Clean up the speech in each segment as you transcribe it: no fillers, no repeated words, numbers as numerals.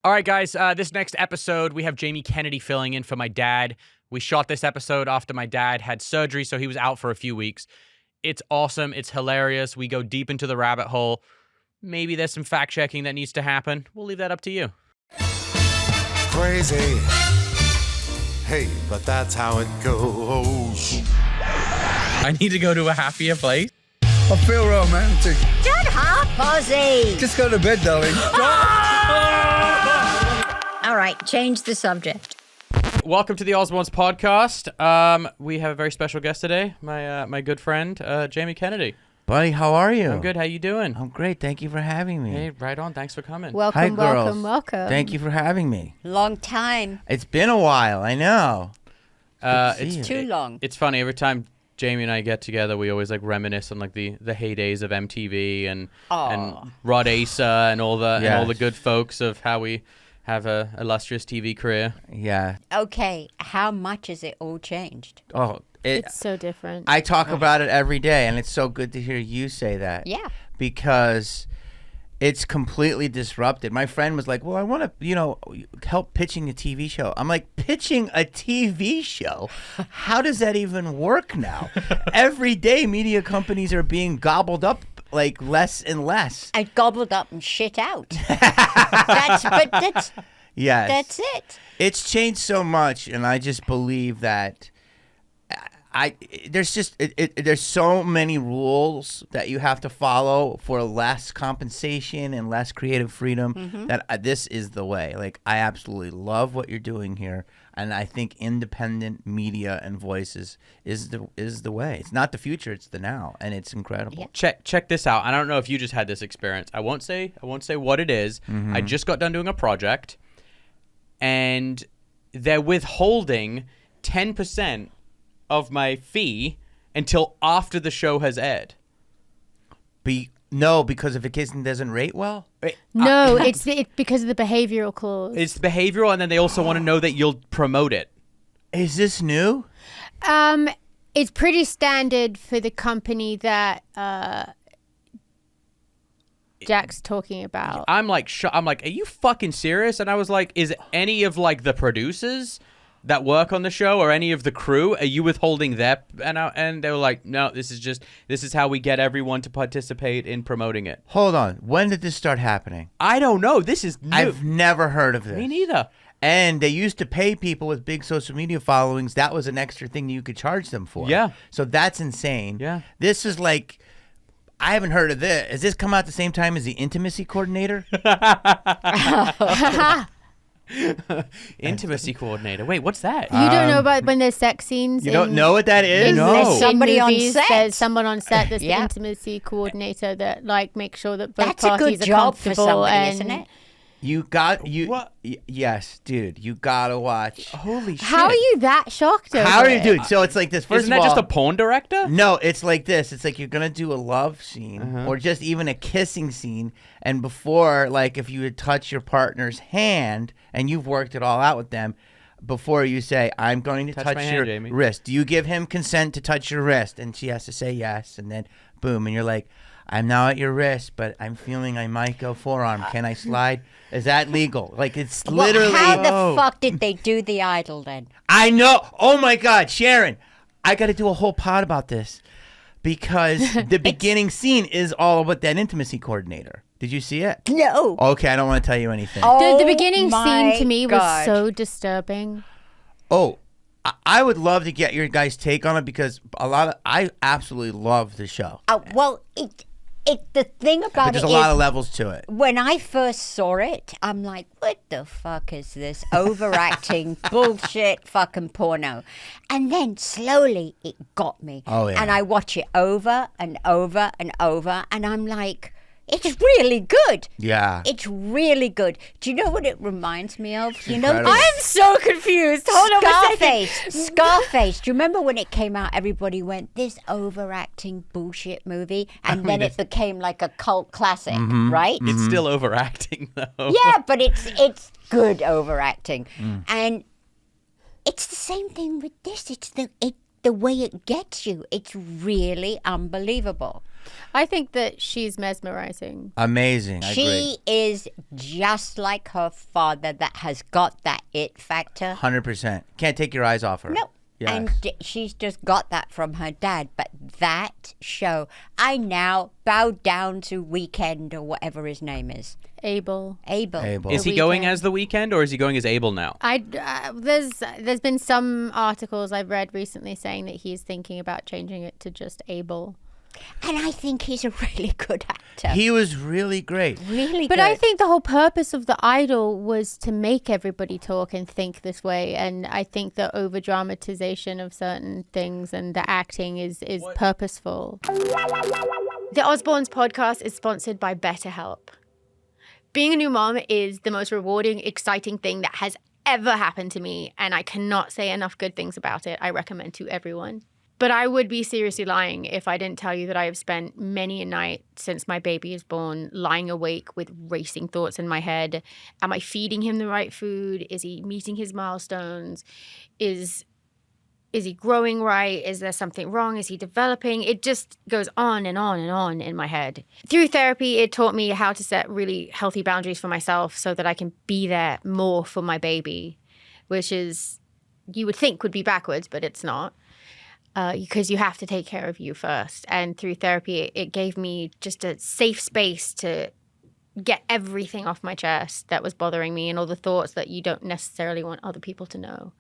All right, guys, this next episode, we have Jamie Kennedy filling in for my dad. We shot this episode after my dad had surgery, so he was out for a few weeks. It's awesome. It's hilarious. We go deep into the rabbit hole. Maybe there's some fact-checking that needs to happen. We'll leave that up to you. Crazy. Hey, but that's how it goes. I need to go to a happier place. I feel romantic. Shut up, Ozzy! Just go to bed, darling. All right, change the subject. Welcome to the Osbournes podcast. We have a very special guest today, my good friend, Jamie Kennedy. Buddy, how are you? I'm good. How you doing? I'm great. Thank you for having me. Hey, right on. Thanks for coming. Hi, girls. Welcome. Thank you for having me. Long time. It's been a while. I know. It's Too long. It's funny. Every time Jamie and I get together, we always like reminisce on like the heydays of MTV and Rod Asa and all the good folks of how we have a illustrious TV career. Yeah. Okay, how much has it all changed? Oh, It's so different. I talk about it every day, and it's so good to hear you say that. Yeah. Because it's completely disrupted. My friend was like, well, I want to, help pitching a TV show. I'm like, pitching a TV show? How does that even work now? Every day, media companies are being gobbled up like less and less. I gobbled up and shit out. Yes. That's it. It's changed so much, and I just believe that there's so many rules that you have to follow for less compensation and less creative freedom that this is the way. Like, I absolutely love what you're doing here, and I think independent media and voices is the way. It's not the future, it's the now, and it's incredible. Yeah. Check this out. I don't know if you just had this experience. I won't say what it is. I just got done doing a project, and they're withholding 10% of my fee until after the show has aired. No, because if a kid doesn't rate well? No, it's because of the behavioral clause. It's behavioral, and then they also want to know that you'll promote it. Is this new? It's pretty standard for the company that Jack's talking about. I'm like, are you fucking serious? And I was like, is any of like the producers that work on the show or any of the crew, are you withholding their? And they were like, no, this is how we get everyone to participate in promoting it. Hold on. When did this start happening? I don't know. This is new. I've never heard of this. Me neither. And they used to pay people with big social media followings. That was an extra thing you could charge them for. Yeah. So that's insane. Yeah. This is like, I haven't heard of this. Has this come out at the same time as the intimacy coordinator? Intimacy coordinator. Wait, what's that? You don't know about when there's sex scenes? You don't know what that is? No. There's somebody on set. There's someone on set that's Yeah. the intimacy coordinator that like makes sure that both That's a parties good are job for comfortable. somebody, and isn't it? What? Yes, dude. You gotta watch. Holy shit. How are you that shocked over How are you it? doing? So it's like this. First Isn't of that all, just a porn director? No, it's like this. It's like you're going to do a love scene or just even a kissing scene. And before, like if you would touch your partner's hand and you've worked it all out with them, before you say, I'm going to touch my your hand, Jamie. wrist. Do you give him consent to touch your wrist? And she has to say yes. And then boom. And you're like, I'm now at your wrist, but I'm feeling I might go forearm. Can I slide? Is that legal? Like it's literally. How the fuck did they do the idol then? I know. Oh my God, Sharon, I got to do a whole pod about this because the beginning scene is all about that intimacy coordinator. Did you see it? No. Okay, I don't want to tell you anything. The beginning my scene to me God. was so disturbing. Oh, I would love to get your guys' take on it because I absolutely love the show. Well, the thing about But there's it a lot is, of levels to it. when I first saw it, I'm like, what the fuck is this overacting bullshit fucking porno? And then slowly it got me. Oh, yeah. And I watch it over and over and over, and I'm like, it's really good. Yeah. It's really good. Do you know what it reminds me of? You know, Incredible. I'm so confused. Hold on a second. Scarface. Do you remember when it came out? Everybody went, this overacting bullshit movie, and then it became like a cult classic, right? It's still overacting though. Yeah, but it's good overacting, and it's the same thing with this. It's the way it gets you. It's really unbelievable. I think that she's mesmerizing. Amazing. I agree. She is just like her father that has got that it factor. 100%. Can't take your eyes off her. No. Yes. And she's just got that from her dad. But that show, I now bow down to Weekend or whatever his name is. Abel. Abel. Is he going as the Weekend or is he going as Abel now? There's been some articles I've read recently saying that he's thinking about changing it to just Abel. And I think he's a really good actor. He was really great. Really But good. I think the whole purpose of The Idol was to make everybody talk and think this way. And I think the over dramatization of certain things and the acting is purposeful. The Osbournes podcast is sponsored by BetterHelp. Being a new mom is the most rewarding, exciting thing that has ever happened to me. And I cannot say enough good things about it. I recommend to everyone. But I would be seriously lying if I didn't tell you that I have spent many a night since my baby is born lying awake with racing thoughts in my head. Am I feeding him the right food? Is he meeting his milestones? Is he growing right? Is there something wrong? Is he developing? It just goes on and on and on in my head. Through therapy, it taught me how to set really healthy boundaries for myself so that I can be there more for my baby, which is, you would think would be backwards, but it's not. Because you have to take care of you first. And through therapy, it gave me just a safe space to get everything off my chest that was bothering me and all the thoughts that you don't necessarily want other people to know.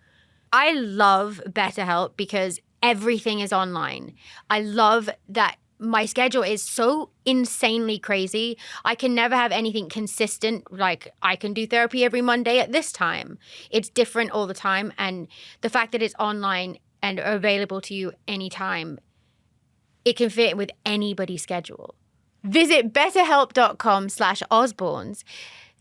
I love BetterHelp because everything is online. I love that my schedule is so insanely crazy. I can never have anything consistent. Like, I can do therapy every Monday at this time. It's different all the time. And the fact that it's online and available to you anytime, it can fit with anybody's schedule. Visit betterhelp.com/Osbournes.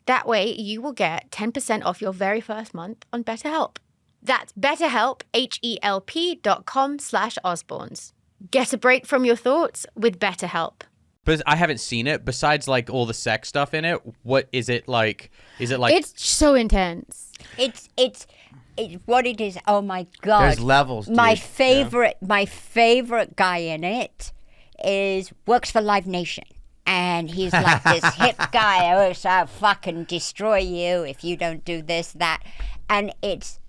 That way you will get 10% off your very first month on BetterHelp. That's betterhelp, HELP.com/Osbournes. Get a break from your thoughts with BetterHelp. But I haven't seen it. Besides, like, all the sex stuff in it, what is it like? Is it like... It's so intense. It's what it is. Oh my God. There's levels to My it. favorite guy in it works for Live Nation. And he's like this hip guy. Oh, so I'll fucking destroy you if you don't do this, that. And it's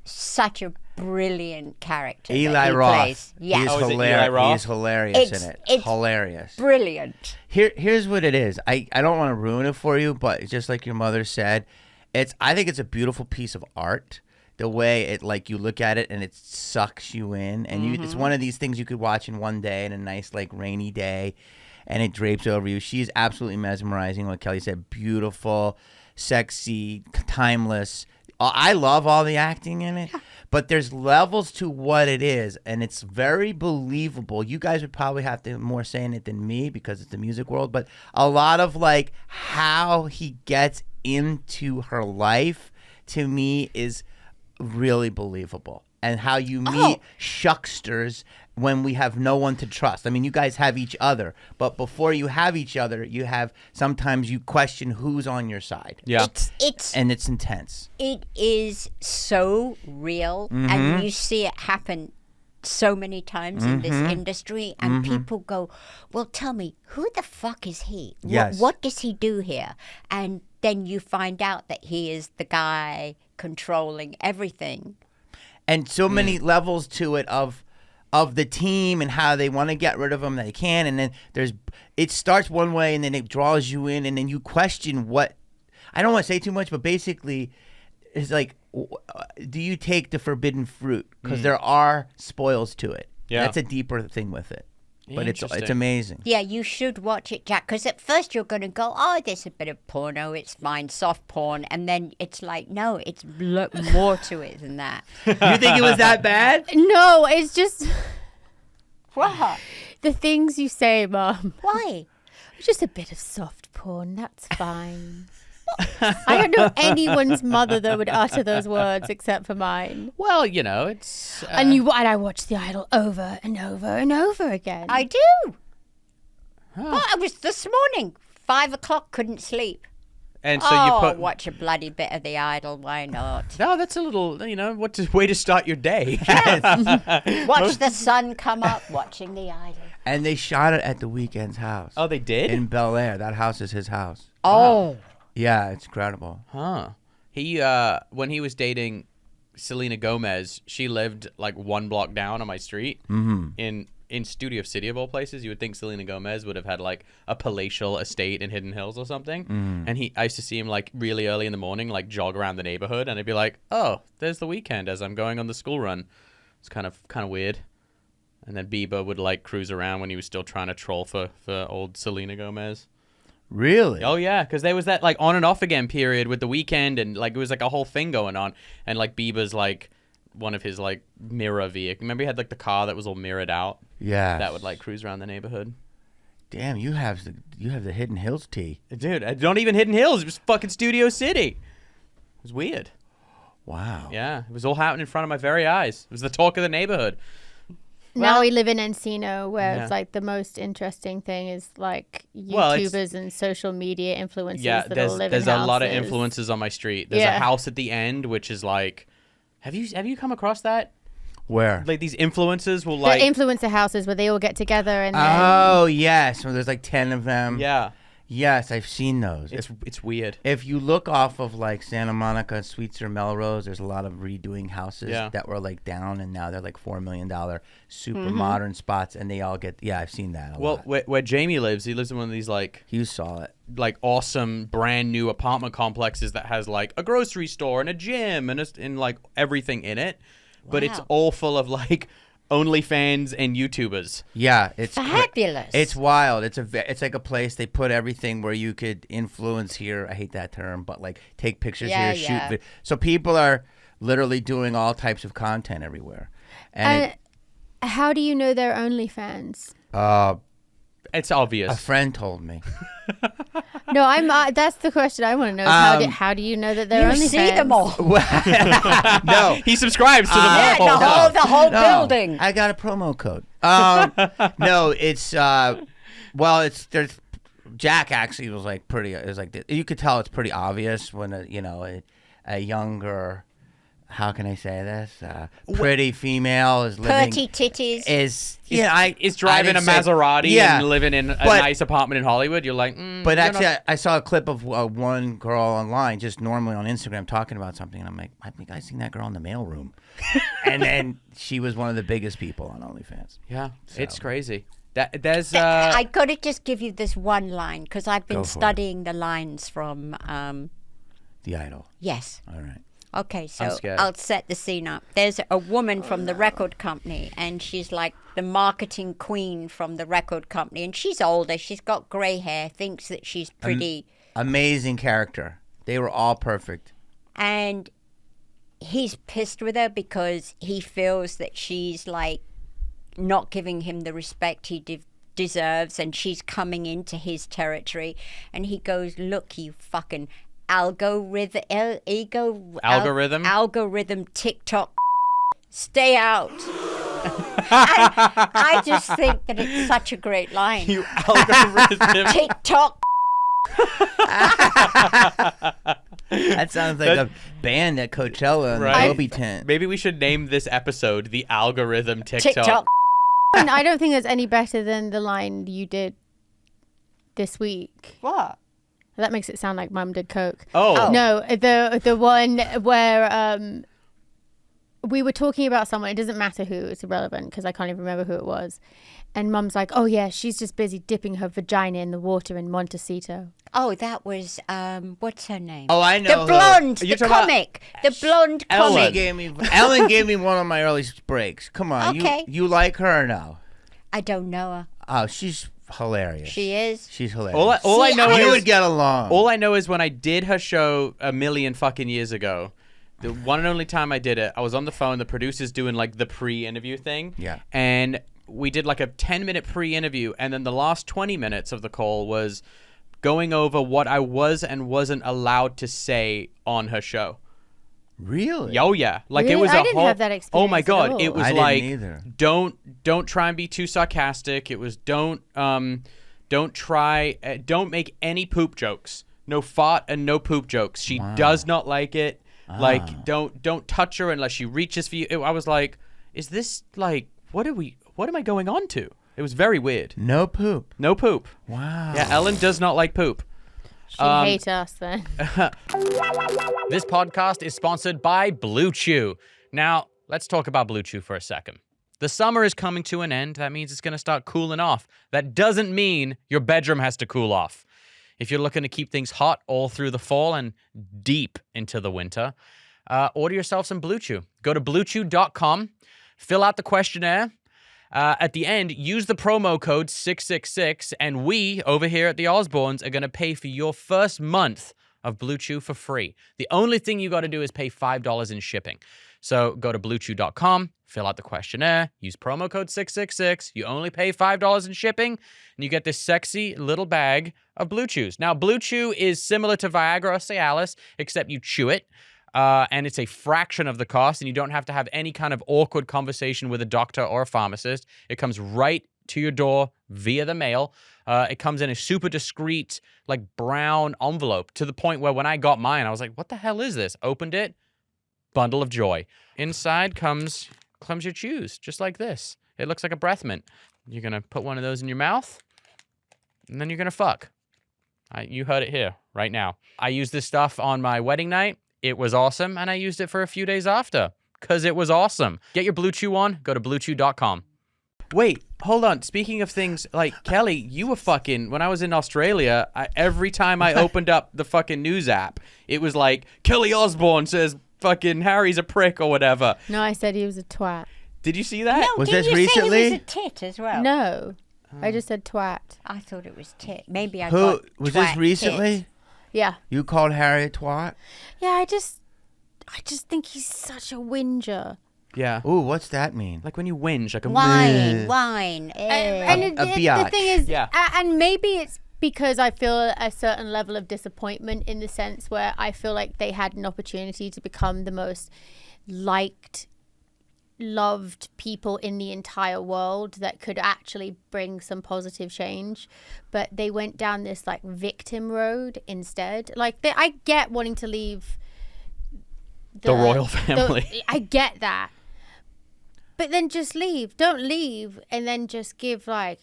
such a brilliant character. Eli that he Roth. plays. Yeah. He's, Oh, is it Eli Roth? He's hilarious It's- in it. it's Hilarious. Brilliant. Here's what it is. I don't want to ruin it for you, but just like your mother said, I think it's a beautiful piece of art. The way it, like, you look at it and it sucks you in, and it's one of these things you could watch in one day in a nice, like, rainy day, and it drapes over you. She's absolutely mesmerizing, like Kelly said, beautiful, sexy, timeless. I love all the acting in it, but there's levels to what it is, and it's very believable. You guys would probably have to more say in it than me because it's the music world, but a lot of, like, how he gets into her life, to me, is really believable. And how you meet shucksters when we have no one to trust. I mean, you guys have each other, but before you have each other, sometimes you question who's on your side. Yeah. And it's intense. It is so real, and you see it happen so many times in this industry, and people go, well, tell me, who the fuck is he? Yes. What does he do here? And then you find out that he is the guy controlling everything. And so many levels to it of the team and how they want to get rid of him, they can, and then it starts one way and then it draws you in, and then you question what, I don't want to say too much, but basically it's like, do you take the forbidden fruit? Because there are spoils to it. Yeah. That's a deeper thing with it. But it's Interesting. amazing. Yeah, you should watch it, Jack, because at first you're going to go, oh, there's a bit of porno, it's fine, soft porn, and then it's like, no, it's more to it than that. You think it was that bad? No, it's just What? the things you say, Mom. Why? Just a bit of soft porn, that's fine. I don't know anyone's mother that would utter those words except for mine. Well, you know, it's... And I watch The Idol over and over and over again. I do. Well, I was this morning, 5 o'clock, couldn't sleep. And so you put... watch a bloody bit of The Idol, why not? No, that's a little, you know, way to start your day. Watch the sun come up, watching The Idol. And they shot it at The Weeknd's house. Oh, they did? In Bel Air. That house is his house. Oh. Yeah, it's incredible. Huh. He when he was dating Selena Gomez, she lived like 1 block down on my street. In Studio City of all places. You would think Selena Gomez would have had like a palatial estate in Hidden Hills or something. And I used to see him like really early in the morning, like jog around the neighborhood, and I'd be like, oh, there's The Weeknd as I'm going on the school run. It's kind of weird. And then Bieber would like cruise around when he was still trying to troll for old Selena Gomez. Really? Oh yeah, because there was that like on and off again period with The Weeknd, and like it was like a whole thing going on, and like Bieber's like one of his like mirror vehicles. Remember he had like the car that was all mirrored out? Yeah. That would like cruise around the neighborhood. Damn, you have the Hidden Hills tea. Dude, I don't even Hidden Hills. It was fucking Studio City. It was weird. Wow. Yeah, it was all happening in front of my very eyes. It was the talk of the neighborhood. Now we live in Encino, where Yeah. it's like the most interesting thing is like Well, it's- YouTubers and social media influencers Yeah, that all live in there's a lot of houses. influences on my street. There's Yeah. a house at the end which is like, have you come across that? Where? Like these influencers will The like, influencer houses where they all get together and then Oh, yes. Well, there's like 10 of them. yeah, Yes, I've seen those. it's weird. If you look off of like Santa Monica, Sweetser, Melrose, there's a lot of redoing houses Yeah. that were like down, and now they're like $4 million super modern spots, and they all get. Yeah, I've seen that a Well, lot. where Jamie lives, he lives in one of these like You saw it. awesome brand new apartment complexes that has like a grocery store and a gym and like everything in it, but it's Wow. all full of like OnlyFans and YouTubers. Yeah, it's Fabulous. It's wild. It's like a place they put everything where you could influence here. I hate that term, but like take pictures Yeah, here, yeah. shoot. So people are literally doing all types of content everywhere, and how do you know they're OnlyFans? It's a obvious. friend told me. No, I'm. That's the question I want to know. Is how do you know that they're you OnlyFans? see them all. No, He subscribes to the Yeah, Mofo. the whole No, building. I got a promo code. No, it's it's there's Jack actually was like pretty. It was like you could tell it's pretty obvious when a younger. How can I say this? Pretty female is living. Purty titties. Is Is driving a Maserati yeah, and living in a but- nice apartment in Hollywood. You're like, But you're actually, not- I saw a clip of one girl online, just normally on Instagram, talking about something, and I'm like, I think I seen that girl in the mailroom, and then she was one of the biggest people on OnlyFans. yeah, it's crazy. There's I got to just give you this one line because I've Go been for it. studying the lines from. The Idol. Yes. All right. Okay, so scared. I'll set the scene up. There's a woman from the record company, and she's like the marketing queen from the record company, and she's older. She's got gray hair, thinks that she's pretty, Amazing character. They were all perfect. and he's pissed with her because he feels that she's like not giving him the respect he deserves, and she's coming into his territory. And he goes, "Look, you fucking algorithm TikTok, stay out." And I just think that it's such a great line. you algorithm. TikTok. That sounds like a band at Coachella in Right. the Moby tent. Maybe we should name this episode the algorithm TikTok. TikTok. And I don't think there's any better than the line you did this week. What? That makes it sound like Mum did coke. Oh. No, the one where we were talking about someone. It doesn't matter who. It's irrelevant because I can't even remember who it was. And Mum's like, "Oh yeah, she's just busy dipping her vagina in the water in Montecito." Oh, that was what's her name? Oh, I know. The blonde, You're the talking about comic, the blonde Ellen. comic. Ellen gave me one of my early breaks. Come on. Okay. You like her or no? I don't know her. Oh, she's hilarious. She is. She's hilarious. All I See, know you is would get along. all I know is when I did her show a million fucking years ago, the one and only time I did it, I was on the phone. The producer's doing like the pre-interview thing. Yeah. And we did like a 10-minute pre-interview, and then the last 20 minutes of the call was going over what I was and wasn't allowed to say on her show. Really? Oh yeah, like it Really? was I a didn't whole. have that Oh my experience at god, all. it was I didn't like either. don't try and be too sarcastic. It was don't make any poop jokes. No fart and no poop jokes. She does not like it. Like don't touch her unless she reaches for you. I was like, is this like what am I going on to? It was very weird. No poop. No poop. Wow. Yeah, Ellen does not like poop. She hate us then. This podcast is sponsored by Blue Chew. Now, let's talk about Blue Chew for a second. The summer is coming to an end. That means it's going to start cooling off. That doesn't mean your bedroom has to cool off. If you're looking to keep things hot all through the fall and deep into the winter, order yourself some Blue Chew. Go to bluechew.com, fill out the questionnaire. At the end, use the promo code 666, and we, over here at the Osbournes, are going to pay for your first month of Blue Chew for free. The only thing you got to do is pay $5 in shipping. So go to bluechew.com, fill out the questionnaire, use promo code 666. You only pay $5 in shipping, and you get this sexy little bag of Blue Chews. Now, Blue Chew is similar to Viagra or Cialis, except you chew it. And it's a fraction of the cost, and you don't have to have any kind of awkward conversation with a doctor or a pharmacist. It comes right to your door via the mail. It comes in a super discreet, like brown envelope, to the point where when I got mine, I was like, what the hell is this? Opened it, bundle of joy. Inside comes your chews, just like this. It looks like a breath mint. You're going to put one of those in your mouth, and then you're going to fuck. You heard it here right now. I used this stuff on my wedding night. It was awesome, and I used it for a few days after because it was awesome. Get your Blue Chew on. Go to bluechew.com. Wait, hold on. Speaking of things, like, Kelly, you were fucking, when I was in Australia, every time I opened up the fucking news app, it was like, Kelly Osbourne says fucking Harry's a prick or whatever. No, I said he was a twat. Did you see that? No, Was didn't this you recently? say he was a tit as well? No, I just said twat. I thought it was tit. Maybe I Who got was this twat recently? tit. Yeah. You called Harry a twat? Yeah, I just think he's such a whinger. Yeah. Ooh, what's that mean? Like when you whinge, like a Wine. And A the biatch. thing is, Yeah. and maybe it's because I feel a certain level of disappointment in the sense where I feel like they had an opportunity to become the most liked, loved people in the entire world that could actually bring some positive change, but they went down this like victim road instead. Like I get wanting to leave the royal family. I get that, but then just leave. Don't leave and then just give like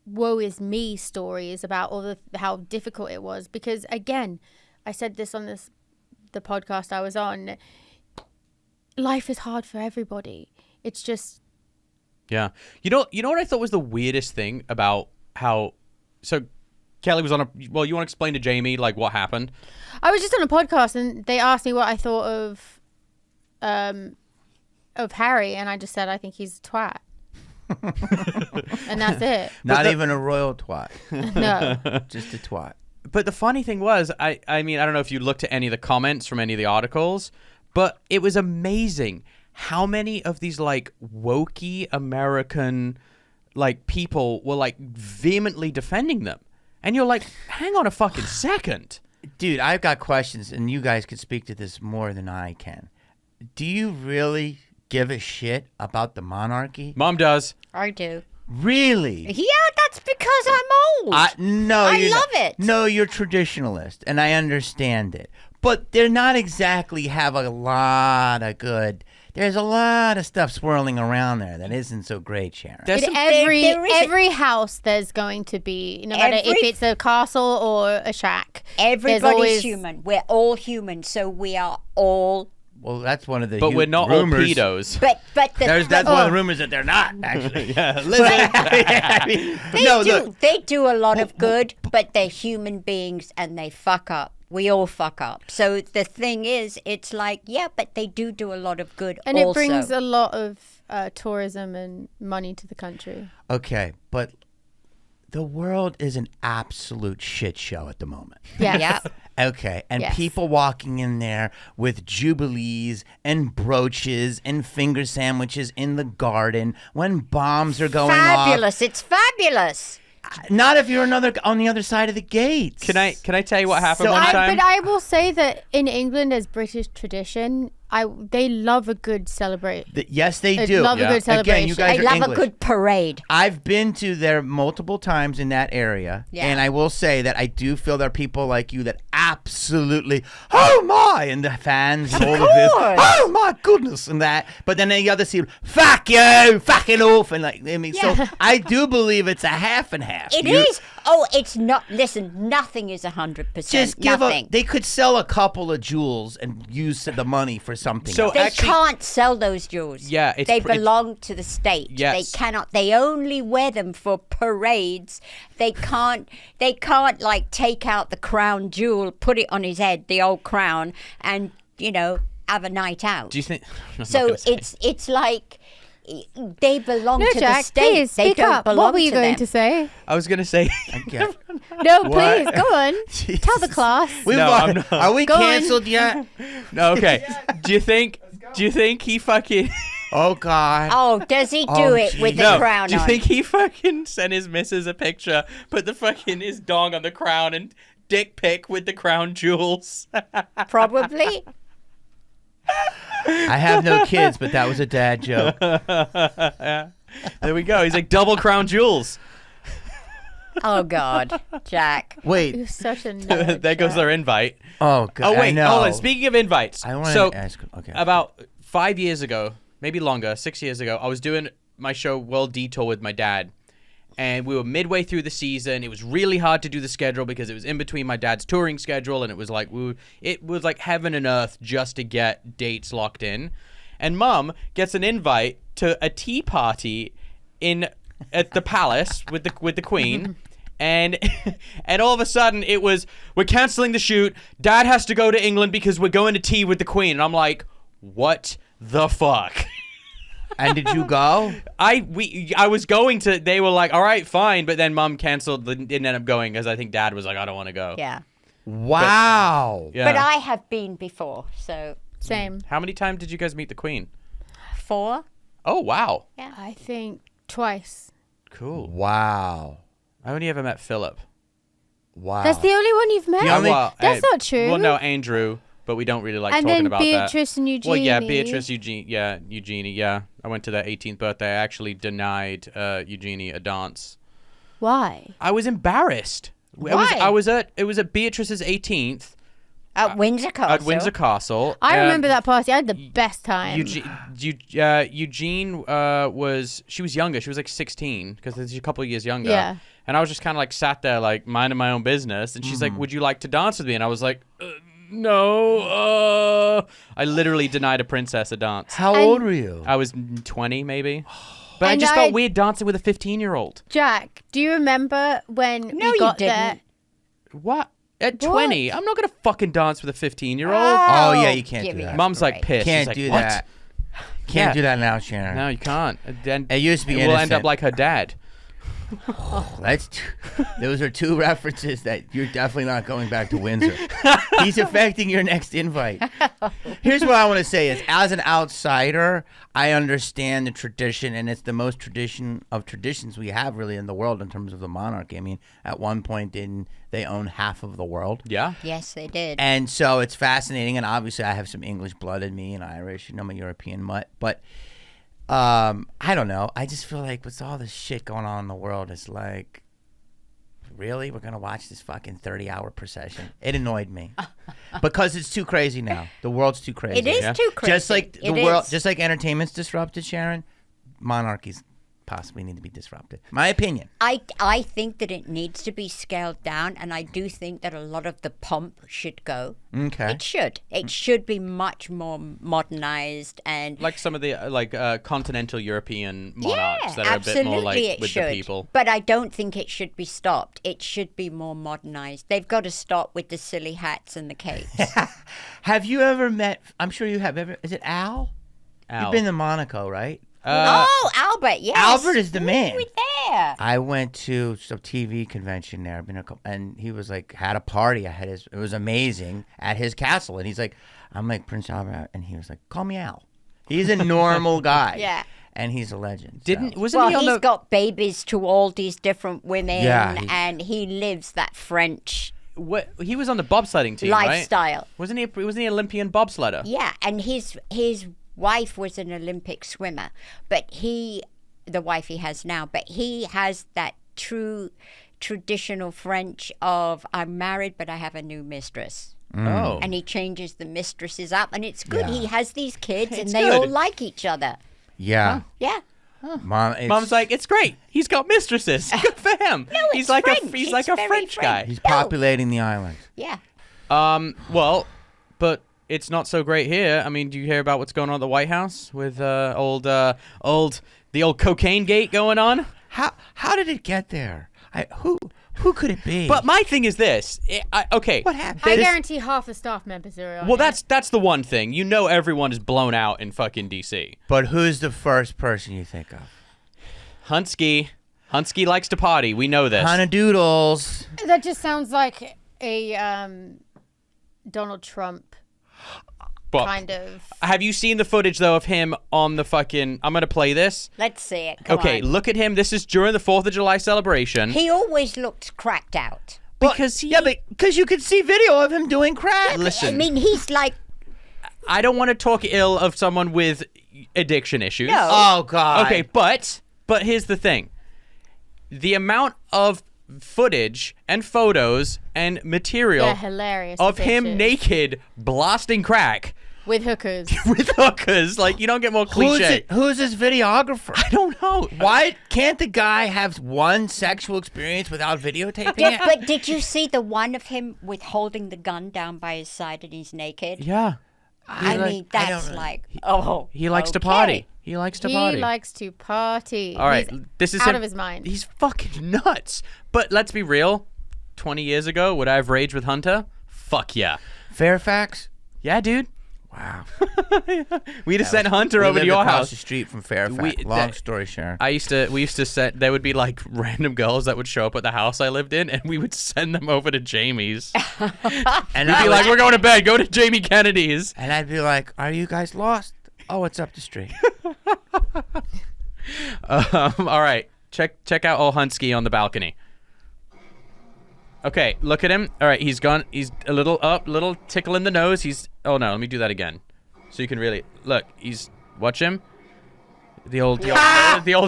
woe is me stories about all how difficult it was. Because again, I said this on the podcast I was on. Life is hard for everybody. It's just Yeah. You know what I thought was the weirdest thing about how, so Kelly was on well, you want to explain to Jamie like what happened? I was just on a podcast and they asked me what I thought of Harry, and I just said I think he's a twat. And that's it. Not even a royal twat. No. Just a twat. But the funny thing was, I mean, I don't know if you looked at any of the comments from any of the articles, but it was amazing how many of these like wokey American like people were like vehemently defending them. And you're like, hang on a fucking second. Dude, I've got questions, and you guys could speak to this more than I can. Do you really give a shit about the monarchy? Mom does. I do. Really? Yeah, that's because I'm old. No, I you're love not. it. No, you're traditionalist, and I understand it. But they're not exactly have a lot of good. There's a lot of stuff swirling around there that isn't so great, Sharon. There's some- there is every house there's going to be, no matter if it's a castle or a shack. there's Everybody's always- human. We're all human, so we are all. Well, that's one of the But we're not all rumors. pedos. But That's one of the rumors that they're not, actually. Yeah, They do a lot of good, but they're human beings and they fuck up. We all fuck up. So the thing is, it's like, yeah, but they do a lot of good And also. it brings a lot of tourism and money to the country. Okay, but the world is an absolute shit show at the moment. Yes. Yeah. Okay, and Yes. people walking in there with jubilees and brooches and finger sandwiches in the garden when bombs are going Fabulous. It's fabulous. off. Not if you're on the other side of the gates. Can I tell you what happened So one time? But I will say that in England, as British tradition, they love a good celebrate. Yes, they do. Love a good celebration. Again, you guys I are love English. a good parade. I've been to there multiple times in that area, Yeah. and I will say that I do feel there are people like you that absolutely, oh my, and the fans and all of this, oh my goodness, and that. But then the other see, fuck you, fucking off, and like, I mean, so I do believe it's a half and half. It is. Oh, it's not. Listen, nothing is 100%. Just give nothing. They could sell a couple of jewels and use the money for something. So else. They actually- can't sell those jewels. Yeah, it's they pr- it's- belong to the state. Yes. They cannot. They only wear them for parades. They can't. They can't like take out the crown jewel, put it on his head, the old crown, and have a night out. Do you think? I'm not So gonna say. it's like they belong No, to the Jack, state. please They speak don't up. belong What were you to going them. to say? I was gonna say. Yeah. No, What? please go on. Tell the class. Are we Go on. canceled yet? No, okay. Do you think he fucking? Oh God. Oh, does he do Oh, it with geez. the No. crown Do you on? think he fucking sent his missus a picture, put the fucking his dong on the crown and dick pic with the crown jewels? Probably. I have no kids, but that was a dad joke. There we go. He's like double crown jewels. Oh God, Jack. Wait. You're such a nerd. There goes Jack. their invite. Oh God. Oh I wait, know. hold on. Speaking of invites, I want so to ask. Okay. about 5 years ago, maybe longer, 6 years ago, I was doing my show World Detour with my dad, and we were midway through the season. It was really hard to do the schedule because it was in between my dad's touring schedule, and it was like it was like heaven and earth just to get dates locked in. And Mum gets an invite to a tea party at the palace with the Queen. And all of a sudden it was, we're canceling the shoot. Dad has to go to England because we're going to tea with the Queen. And I'm like, what the fuck? And did you go? I was going to. They were like, all right, fine. But then Mom canceled. Didn't end up going because I think Dad was like, I don't want to go. Yeah. Wow. Yeah. But I have been before, so Same. How many times did you guys meet the Queen? 4. Oh wow. Yeah. I think twice. Cool. Wow. I only ever met Philip. Wow. That's the only one you've met. That's not true. Well, no, Andrew. But we don't really like and talking then about Beatrice that. and Eugenie. Well, yeah, Beatrice, Eugenie, yeah. I went to their 18th birthday. I actually denied Eugenie a dance. Why? I was embarrassed. Why? It was at Beatrice's 18th At Windsor Castle. at Windsor Castle. I remember that party. I had the best time. Eugene she was younger. She was like 16 because she's a couple of years younger. Yeah. And I was just kind of like sat there like minding my own business. And she's like, would you like to dance with me? And I was like, no. I literally denied a princess a dance. How old were you? I was 20 maybe. But I And just I- felt weird dancing with a 15-year-old. Jack, do you remember when No, we got you there? didn't. What? At 20? I'm not going to fucking dance with a 15-year-old. Oh, yeah, you can't give do me that. a Mom's like break. pissed. Can't She's like, do what? that. Can't Yeah. do that now, Sharon. No, you can't. Then It used to be we'll end innocent. up like her dad. Those are two references that you're definitely not going back to Windsor. He's affecting your next invite. Here's what I want to say is, as an outsider, I understand the tradition, and it's the most tradition of traditions we have really in the world in terms of the monarchy. I mean, at one point, didn't they own half of the world? Yeah. Yes, they did. And so it's fascinating, and obviously I have some English blood in me and Irish, I'm a European mutt, but I don't know. I just feel like with all this shit going on in the world, it's like, really? We're going to watch this fucking 30-hour procession? It annoyed me. Because it's too crazy now. The world's too crazy. It is too crazy. Just like the It world, is. just like entertainment's disrupted, Sharon, monarchies possibly need to be disrupted. My opinion. I think that it needs to be scaled down, and I do think that a lot of the pomp should go. Okay. It should. It should be much more modernized and Like some of the continental European yeah, monarchs that are a bit more like absolutely it with should. the people. But I don't think it should be stopped. It should be more modernized. They've got to stop with the silly hats and the capes. Have you ever met, I'm sure you have ever, is it Al? Al. You've been to Monaco, right? Oh, Albert, yes. Albert is the man. We were there. I went to some TV convention there. And he was like, had a party. It was amazing at his castle. And he's like, I'm like Prince Albert. And he was like, call me Al. He's a normal guy. Yeah. And he's a legend. Wasn't Well, he on he's the got babies to all these different women, Yeah, and he lives that French what he was on the bobsledding team, right? Lifestyle. Wasn't he an Olympian bobsledder? Yeah, and his wife was an Olympic swimmer, but the wife he has now, but he has that true traditional French of I'm married, but I have a new mistress. Oh. And he changes the mistresses up, and it's good. Yeah. He has these kids, and It's they good. all like each other. Yeah. Yeah. Mom's like, it's great. He's got mistresses. Good for him. No, he's it's like French. he's It's like a very French guy. French. He's populating the island. Yeah. Well, but it's not so great here. I mean, do you hear about what's going on at the White House with the old cocaine gate going on? How did it get there? Who could it be? But my thing is this. Okay. What happened? I guarantee half the staff members are on Well, it. that's the one thing. You know, everyone is blown out in fucking DC. But who's the first person you think of? Hunsky likes to party. We know this. Hannah Doodles. That just sounds like a Donald Trump But kind of. have you seen the footage though of him on the fucking? I'm gonna play this. Let's see it. Come Okay, on. look at him. This is during the 4th of July celebration. He always looked cracked out. Because because you could see video of him doing crack. Listen. I mean, he's like, I don't want to talk ill of someone with addiction issues. No. Oh God. Okay, but here's the thing. The amount of footage and photos and material Yeah, hilarious. of him bitches. naked blasting crack With hookers. with hookers, like you don't get more cliche. Who's his videographer? I don't know. Why can't the guy have one sexual experience without videotaping it? but did you see the one of him with holding the gun down by his side and he's naked? Yeah. I mean, that's He likes to okay. party. He likes to He party. likes to party. All right, He's this is out him- of his mind. He's fucking nuts. But let's be real. 20 years ago, would I have raged with Hunter? Fuck yeah. Fairfax? Yeah, dude. Wow. We'd have sent Hunter over to lived your across house. the street from Fairfax. Long story, Sharon. We used to send, there would be like random girls that would show up at the house I lived in, and we would send them over to Jamie's. And We'd be like, we're going to bed. Go to Jamie Kennedy's. and I'd be like, "Are you guys lost? Oh, it's up the street." All right, check out old Hunsky on the balcony. Okay, look at him. All right, he's gone. He's a little up, little tickle in the nose. Oh no, let me do that again, so you can really look. Watch him. The old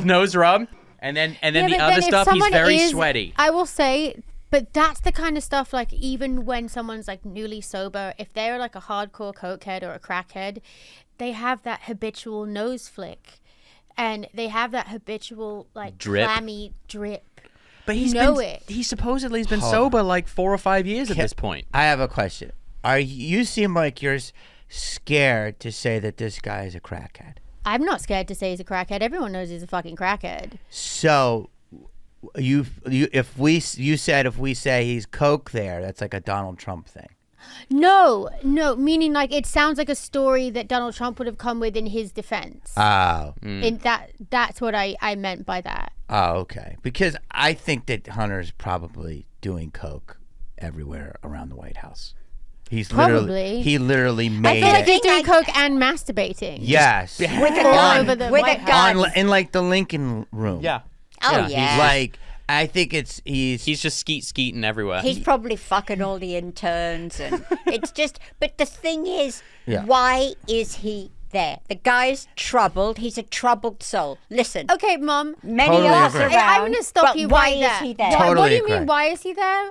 nose rub, and then Yeah, the but other then if stuff. He's someone very is- sweaty. I will say, but that's the kind of stuff, like, even when someone's, like, newly sober, if they're, like, a hardcore cokehead or a crackhead, they have that habitual nose flick. And they have that habitual, like, Drip. clammy drip. But You know it. He supposedly has been Hold sober like 4 or 5 years at Can- this point. I have a question. You seem like you're scared to say that this guy is a crackhead. I'm not scared to say he's a crackhead. Everyone knows he's a fucking crackhead. So, you said if we say he's coke there, that's like a Donald Trump thing. No, meaning, like, it sounds like a story that Donald Trump would have come with in his defense. Oh. And that's what I meant by that. Oh, okay. Because I think that Hunter's probably doing coke everywhere around the White House. Probably. He literally I made feel like it. he's doing coke and masturbating. Yes. with a All gun. over the with White a gun. In like the Lincoln room. Yeah. Oh, yeah. Like, I think he's He's just skeeting everywhere. He's probably fucking all the interns, and it's just. But the thing is, Yeah. why is he there? The guy's troubled. He's a troubled soul. Listen, Okay, Mom. many Totally of us agree. around. I'm going to stop but you why right is there. he there? What Totally do you agree. mean, why is he there?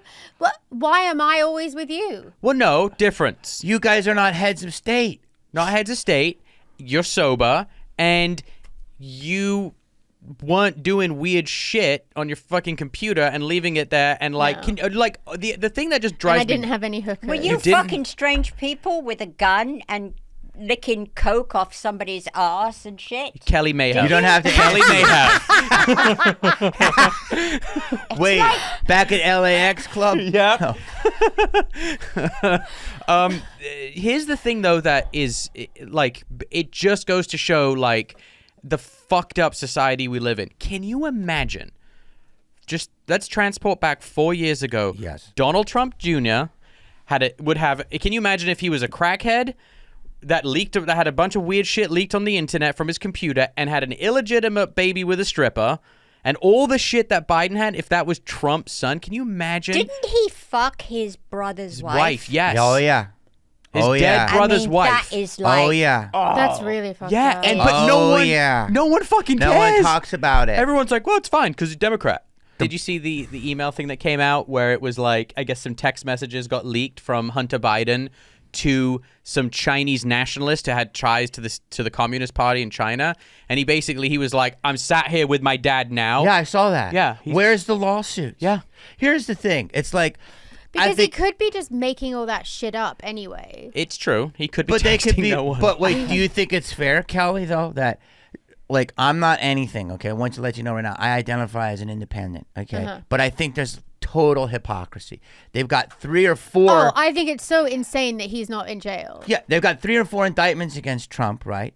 Why am I always with you? Well, no, difference. you guys are not heads of state. Not heads of state. You're sober, and you weren't doing weird shit on your fucking computer and leaving it there. And like, No. the thing that just And drives I didn't me. have any hookers. Were you didn't- fucking strange people with a gun and licking coke off somebody's ass and shit? Kelly may have. You don't have to. Kelly may have. Wait, back at LAX Club? Yeah. Here's the thing, though, that is like it just goes to show like the fucked up society we live in. Can you imagine? Just let's transport back 4 years ago. Yes. Donald Trump Jr. would have. Can you imagine if he was a crackhead that had a bunch of weird shit leaked on the internet from his computer and had an illegitimate baby with a stripper? And all the shit that Biden had, if that was Trump's son, can you imagine? Didn't he fuck his brother's wife? Yes. Oh yeah. His Oh, dead yeah. brother's I mean, wife. That is like. Oh yeah. That's really fucked Yeah, up. and but no Oh, one, yeah. no one fucking cares. No one talks about it. Everyone's like, well, it's fine because he's Democrat. Did you see the email thing that came out where it was like, I guess some text messages got leaked from Hunter Biden to some Chinese nationalist who had ties to the Communist Party in China, and he was like, I'm sat here with my dad now. Yeah, I saw that. Yeah, Where's the lawsuits? Yeah. Here's the thing. It's like Because he could be just making all that shit up anyway. It's true. He could be but they could texting be. no one. But wait, do you think it's fair, Kelly? Though that, like, I'm not anything. Okay, I want to let you know right now. I identify as an independent. Okay, but I think there's total hypocrisy. They've got 3 or 4. Oh, I think it's so insane that he's not in jail. Yeah, they've got 3 or 4 indictments against Trump, right?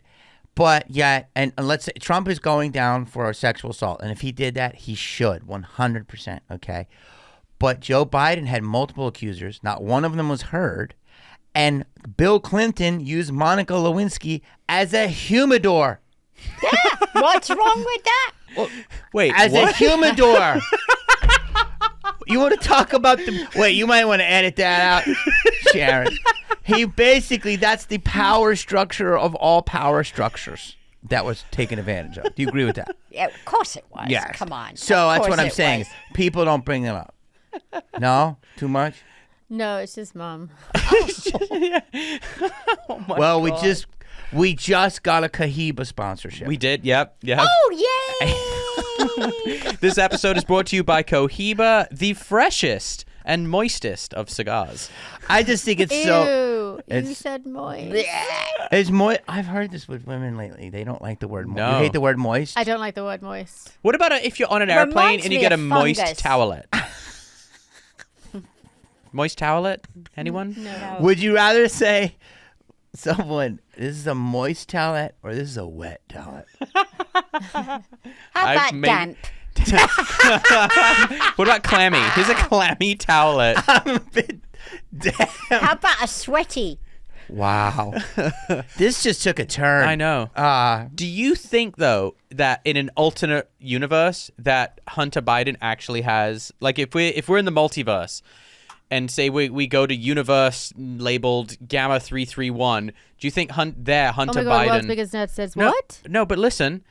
But yet, and let's say Trump is going down for a sexual assault, and if he did that, he should 100%. Okay, but Joe Biden had multiple accusers. Not one of them was heard, and Bill Clinton used Monica Lewinsky as a humidor. Yeah, what's wrong with that? Wait, As what? a humidor. You want to talk about the... Wait, you might want to edit that out, Sharon. He basically, that's the power structure of all power structures that was taken advantage of. Do you agree with that? Yeah, of course it was. Yes. Come on. So Of that's what course I'm it saying. was. People don't bring them up. No? Too much? No, it's his mom. Well, we just got a Cohiba sponsorship. We did. Yep. Oh, yay! This episode is brought to you by Cohiba, the freshest and moistest of cigars. I just think it's so... Ew, you it's- said moist. It's moist. I've heard this with women lately. They don't like the word moist. No. You hate the word moist? I don't like the word moist. What about if you're on an airplane Reminds and you me get a of moist fungus. towelette? Moist towelette? Anyone? No. Would you rather say someone, this is a moist towelette or this is a wet towelette? How I've about made- damp? What about clammy? Here's a clammy towelette. I'm a bit damn. How about a sweaty? Wow. This just took a turn. I know. Uh, Do you think, though, that in an alternate universe that Hunter Biden actually has, like if we're in the multiverse and say we go to universe labeled Gamma 331, do you think Hunter Oh my Biden... god, World's Biggest Nerd says No, what? No, but listen.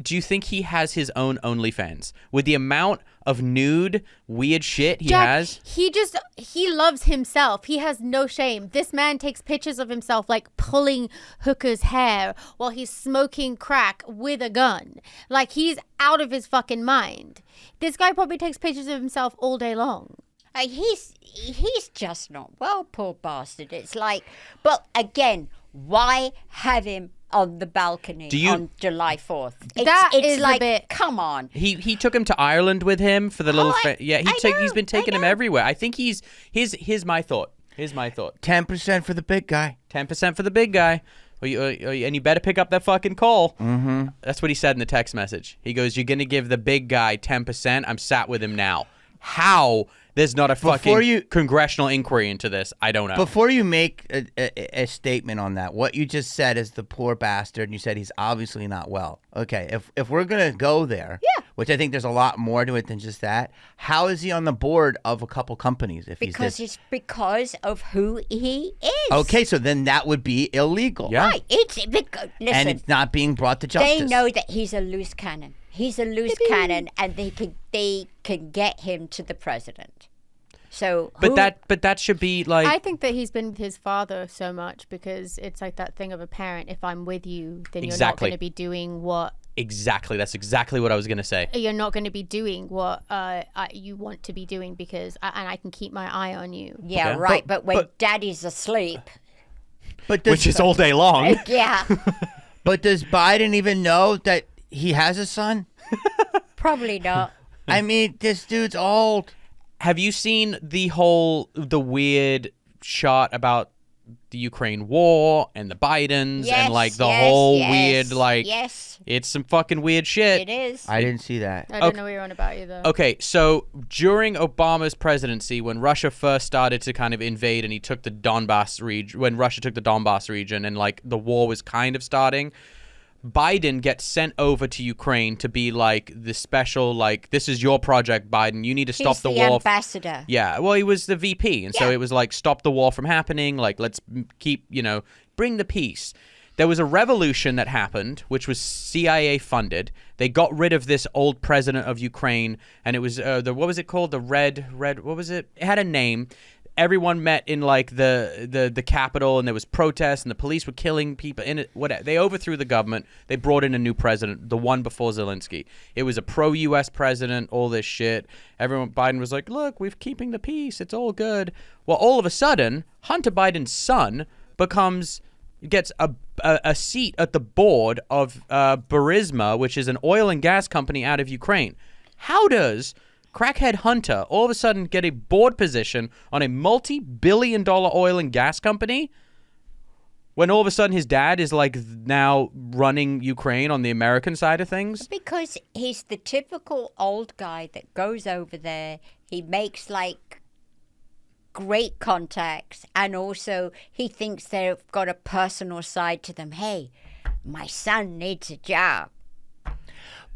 Do you think he has his own OnlyFans? With the amount of nude, weird shit he Jack, has? he loves himself. He has no shame. This man takes pictures of himself like pulling hookers' hair while he's smoking crack with a gun. Like he's out of his fucking mind. This guy probably takes pictures of himself all day long. He's just not well, poor bastard. It's like, but again, why have him on the balcony on July 4th? It's is like, a bit... come on. He took him to Ireland with him for the little... I he's been taking him everywhere. I think here's my thought. Here's my thought. 10% for the big guy. 10% for the big guy. And you better pick up that fucking call. Mm-hmm. That's what he said in the text message. He goes, you're going to give the big guy 10%? I'm sat with him now. How there's not a fucking congressional inquiry into this, I don't know. Before you make a statement on that, what you just said is the poor bastard, and you said he's obviously not well. Okay, if we're going to go there, which I think there's a lot more to it than just that, how is he on the board of a couple companies? It's because of who he is. Okay, so then that would be illegal. Yeah. Right. Listen, and it's not being brought to justice. they know that he's a loose cannon. He's a loose cannon, and they can get him to the president. So, but that should be like... I think that he's been with his father so much because it's like that thing of a parent. If I'm with you, then you're not going to be doing what... Exactly. That's exactly what I was going to say. You're not going to be doing what you want to be doing because I can keep my eye on you. Yeah, Okay. right. But when daddy's asleep... Which is all day long. Yeah. But does Biden even know that he has a son? Probably not. I mean, this dude's old. Have you seen the weird shot about the Ukraine war and the Bidens and like the whole weird like it's some fucking weird shit. It is. I didn't see that. I don't know what you're on about either. Okay, so during Obama's presidency, when Russia first started to kind of invade and he took the Donbass region, when Russia took the Donbass region and like the war was kind of starting, Biden gets sent over to Ukraine to be like the special, like, this is your project, Biden. You need to stop He's the the war. ambassador. Yeah, well, he was the VP, and so it was like, stop the war from happening. Like, let's keep, bring the peace. There was a revolution that happened, which was CIA funded. They got rid of this old president of Ukraine, and it was what was it called? The red. What was it? It had a name. Everyone met in like the capital, and there was protests, and the police were killing people in it. Whatever. They overthrew the government. They brought in a new president, the one before Zelensky. It was a pro-U.S. president. All this shit. Biden was like, "Look, we're keeping the peace. It's all good." Well, all of a sudden, Hunter Biden's son gets a seat at the board of Burisma, which is an oil and gas company out of Ukraine. How does crackhead Hunter all of a sudden get a board position on a multi-billion-dollar oil and gas company when all of a sudden his dad is like now running Ukraine on the American side of things? Because he's the typical old guy that goes over there. He makes like great contacts, and also he thinks they've got a personal side to them. Hey, my son needs a job.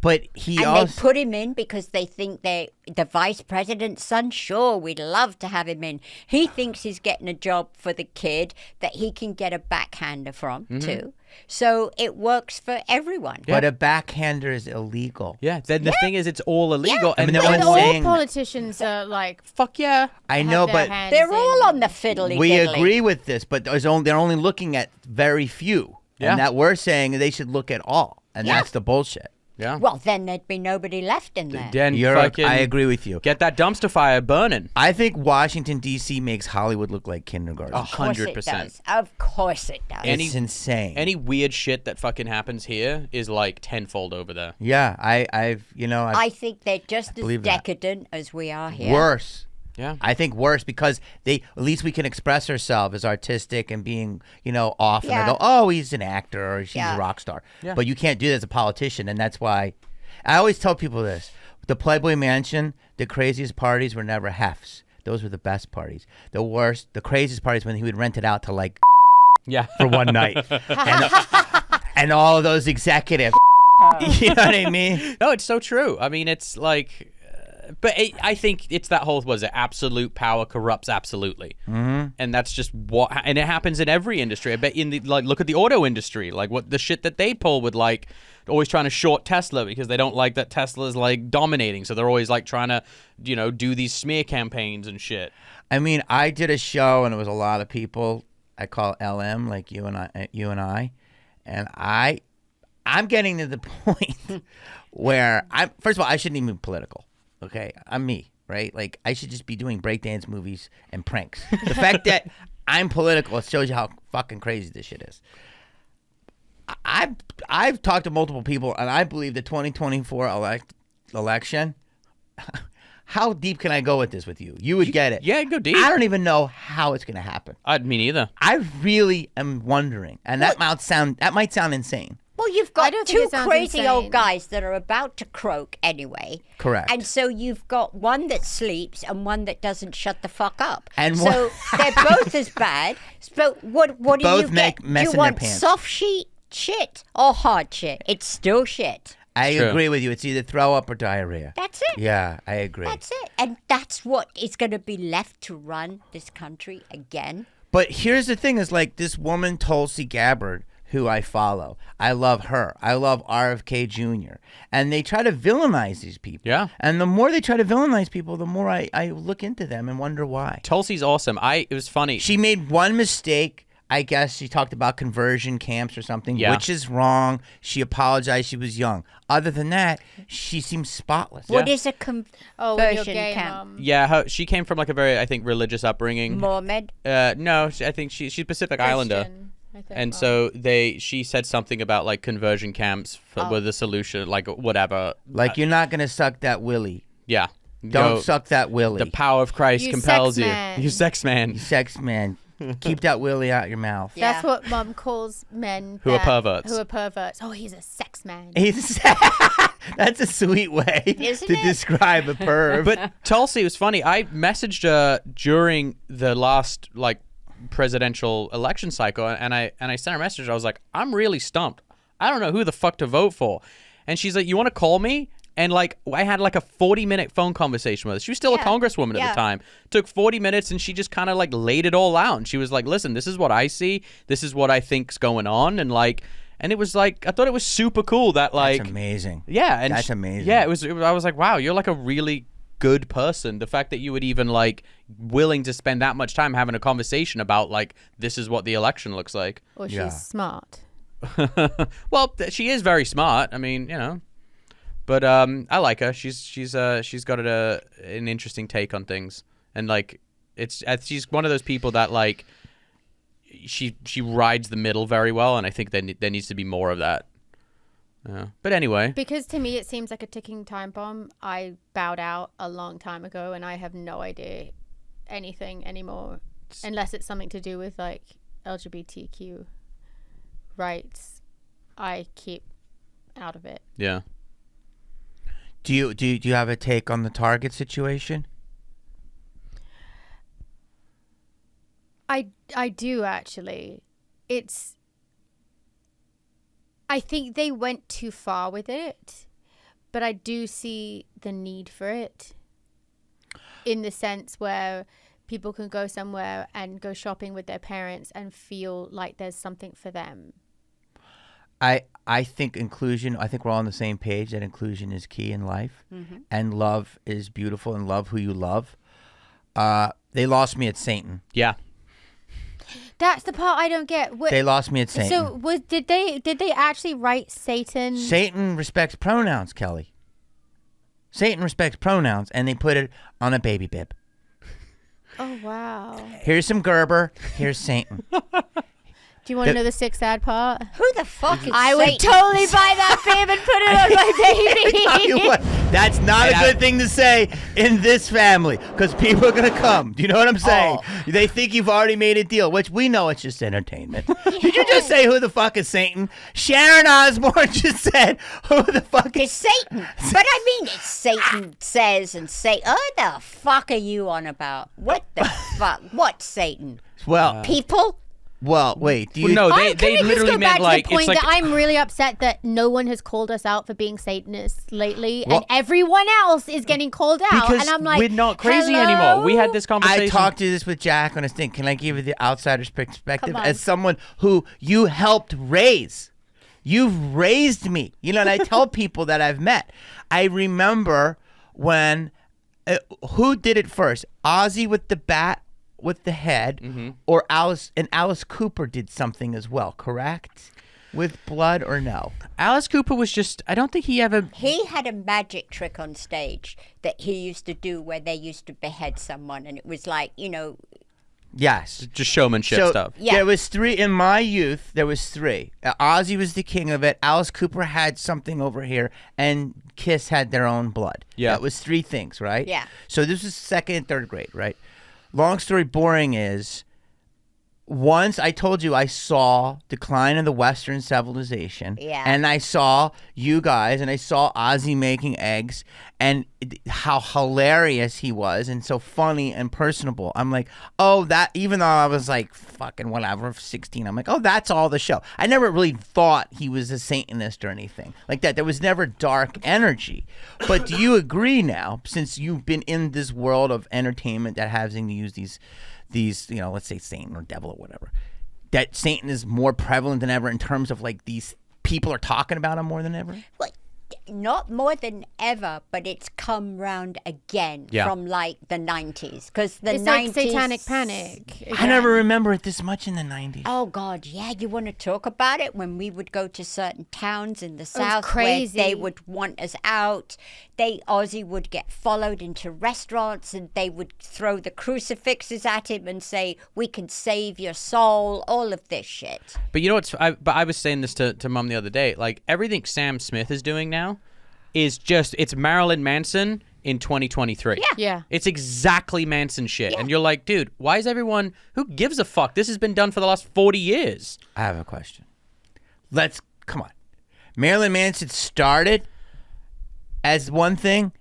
But they put him in because they think the vice president's son. Sure, we'd love to have him in. He thinks he's getting a job for the kid that he can get a backhander from too. So it works for everyone. But a backhander is illegal. Yeah. Then the thing is, it's all illegal. I mean, And no But one's all saying politicians are like, fuck yeah. I know, have their but hands They're all in- on the fiddly we diddly. agree with this. But they're only looking at very few, Yeah. and that we're saying they should look at all, and that's the bullshit. Yeah. Well, then there'd be nobody left in there. Then fucking I agree with you. get that dumpster fire burning. I think Washington D.C. makes Hollywood look like kindergarten. Oh. Of course it 100%. does. Of course it does. It's insane. Any weird shit that fucking happens here is like tenfold over there. Yeah, I've I think they're just as believe that. decadent as we are here. worse. Yeah. I think worse because at least we can express ourselves as artistic and being, off. And Yeah. they go, oh, he's an actor or she's Yeah. a rock star. Yeah. But you can't do that as a politician. And that's why I always tell people this. The Playboy Mansion, the craziest parties were never hefts. Those were the best parties. The worst, the craziest parties when he would rent it out to like Yeah. for one night. and all of those executives. You know what I mean? No, it's so true. I mean, it's like, I think it's that whole, was it absolute power corrupts absolutely. Mm-hmm. And that's just and it happens in every industry. I bet look at the auto industry, like what the shit that they pull with like always trying to short Tesla because they don't like that Tesla's like dominating. So they're always like trying to, do these smear campaigns and shit. I mean, I did a show and it was a lot of people. I call it LM, like you and I, and I'm getting to the point where first of all, I shouldn't even be political. Okay, I'm me, right? Like I should just be doing breakdance movies and pranks. The fact that I'm political, it shows you how fucking crazy this shit is. I've talked to multiple people, and I believe the 2024 election. How deep can I go with this with you? You would get it. Yeah, go deep. I don't even know how it's going to happen. Me neither. I really am wondering, and that might sound insane. Well, you've I got don't think two it sounds crazy insane. old guys that are about to croak anyway. Correct. And so you've got one that sleeps and one that doesn't shut the fuck up. And so they're both as bad. So what do Both you make get? mess Do in you their want pants. soft shit or hard shit? It's still shit. I True. agree with you. It's either throw up or diarrhea. That's it. Yeah, I agree. That's it. And that's what is going to be left to run this country again. But here's the thing: is like this woman Tulsi Gabbard, who I follow. I love her. I love RFK Jr. And they try to villainize these people. Yeah. And the more they try to villainize people, the more I look into them and wonder why. Tulsi's awesome. It was funny. She made one mistake. I guess she talked about conversion camps or something, Yeah. which is wrong. She apologized. She was young. Other than that, she seems spotless. What Yeah. is a when you're conversion gay, camp? Mom. Yeah, she came from like a very, I think, religious upbringing. Mohammed? No, I think she's Pacific Islander. Christian, I think. And so she said something about like conversion camps were the solution, like whatever. Like you're not gonna suck that willy. Yeah. Don't Go- suck that willy. The power of Christ You compels sex you. man. You sex man. Sex man. Keep that willy out your mouth. Yeah. That's what Mum calls men Who are perverts. Who are perverts. Oh, he's a sex man. That's a sweet way Isn't to it? describe a perv. But Tulsi was funny. I messaged her during the last like presidential election cycle, and I sent her a message. I was like, I'm really stumped. I don't know who the fuck to vote for. And she's like, you want to call me? And like, I had like a 40-minute phone conversation with her. She was still a congresswoman at the time. Took 40 minutes and she just kind of like laid it all out. And she was like, listen, this is what I see. This is what I think's going on. And like, and it was like, I thought it was super cool that like. That's amazing. Yeah. And that's amazing. Yeah, it was, I was like, wow, you're like a really good person. The fact that you would even like willing to spend that much time having a conversation about like, this is what the election looks like. Or she's smart. Well, she is very smart. I mean, you know. But I like her. She's got an interesting take on things, and like she's one of those people that like she rides the middle very well, and I think there needs to be more of that. But anyway, because to me it seems like a ticking time bomb. I bowed out a long time ago, and I have no idea anything anymore, unless it's something to do with like LGBTQ rights. I keep out of it. Yeah. Do you have a take on the Target situation? I do actually. I think they went too far with it, but I do see the need for it in the sense where people can go somewhere and go shopping with their parents and feel like there's something for them. I think inclusion, I think we're all on the same page that inclusion is key in life, and love is beautiful, and love who you love. They lost me at Satan. Yeah. That's the part I don't get. They lost me at Satan. So did they actually write Satan? Satan respects pronouns, Kelly. Satan respects pronouns, and they put it on a baby bib. Oh, wow. Here's some Gerber. Here's Satan. Do you want to know the sick sad part? Who the fuck is I Satan? would totally buy that bib and put it on my baby. Tell you what, that's not a good thing to say in this family, because people are going to come. Do you know what I'm saying? They think you've already made a deal, which we know it's just entertainment. Did you just say who the fuck is Satan? Sharon Osbourne just said who the fuck is It's Satan. But I mean, it's Satan says and say, oh, the fuck are you on about? What the fuck? What Satan? Well, People? well, wait. Do you? Well, no, Can they we literally just go meant back to like the point it's like that I'm really upset that no one has called us out for being Satanists lately, Well- and everyone else is getting called out, because and I'm like, we're not crazy hello? anymore. We had this conversation. I talked to this with Jack on his thing. Can I give you the outsider's perspective Come on. as someone who you helped raise? You've raised me. You know, and I tell people that I've met. I remember when, who did it first? Ozzy with the bat with the head, or Alice Cooper did something as well, correct? With blood or no? Alice Cooper was just, I don't think he ever. He had a magic trick on stage that he used to do where they used to behead someone, and it was like, you know, Yes. Just showmanship So stuff. Yeah. there was three in my youth. There was three. Ozzy was the king of it. Alice Cooper had something over here, and Kiss had their own blood. Yeah. That was three things, right? Yeah. So this was second and third grade, right? Long story boring is, once I told you I saw decline in the Western civilization, Yeah. and I saw you guys, and I saw Ozzy making eggs, and how hilarious he was, and so funny and personable. I'm like, oh, that, even though I was like fucking whatever, 16, I'm like, oh, that's all the show. I never really thought he was a Satanist or anything like that. There was never dark energy. But do you agree now, since you've been in this world of entertainment that having to use these, you know, let's say Satan or devil or whatever, that Satan is more prevalent than ever in terms of like these people are talking about him more than ever? well, not more than ever, but it's come round again Yeah. from like the 90s. Because the It's 90s. like Satanic Panic. I never remember it this much in the 90s. Oh God, yeah, you want to talk about it? When we would go to certain towns in the south crazy. where they would want us out, Ozzy would get followed into restaurants and they would throw the crucifixes at him and say, "We can save your soul." All of this shit. But you know what's? But I was saying this to Mom the other day. Like everything Sam Smith is doing now is just it's Marilyn Manson in 2023. Yeah. It's exactly Manson shit, and you're like, dude, why is everyone? Who gives a fuck? This has been done for the last 40 years. I have a question. Come on. Marilyn Manson started as one thing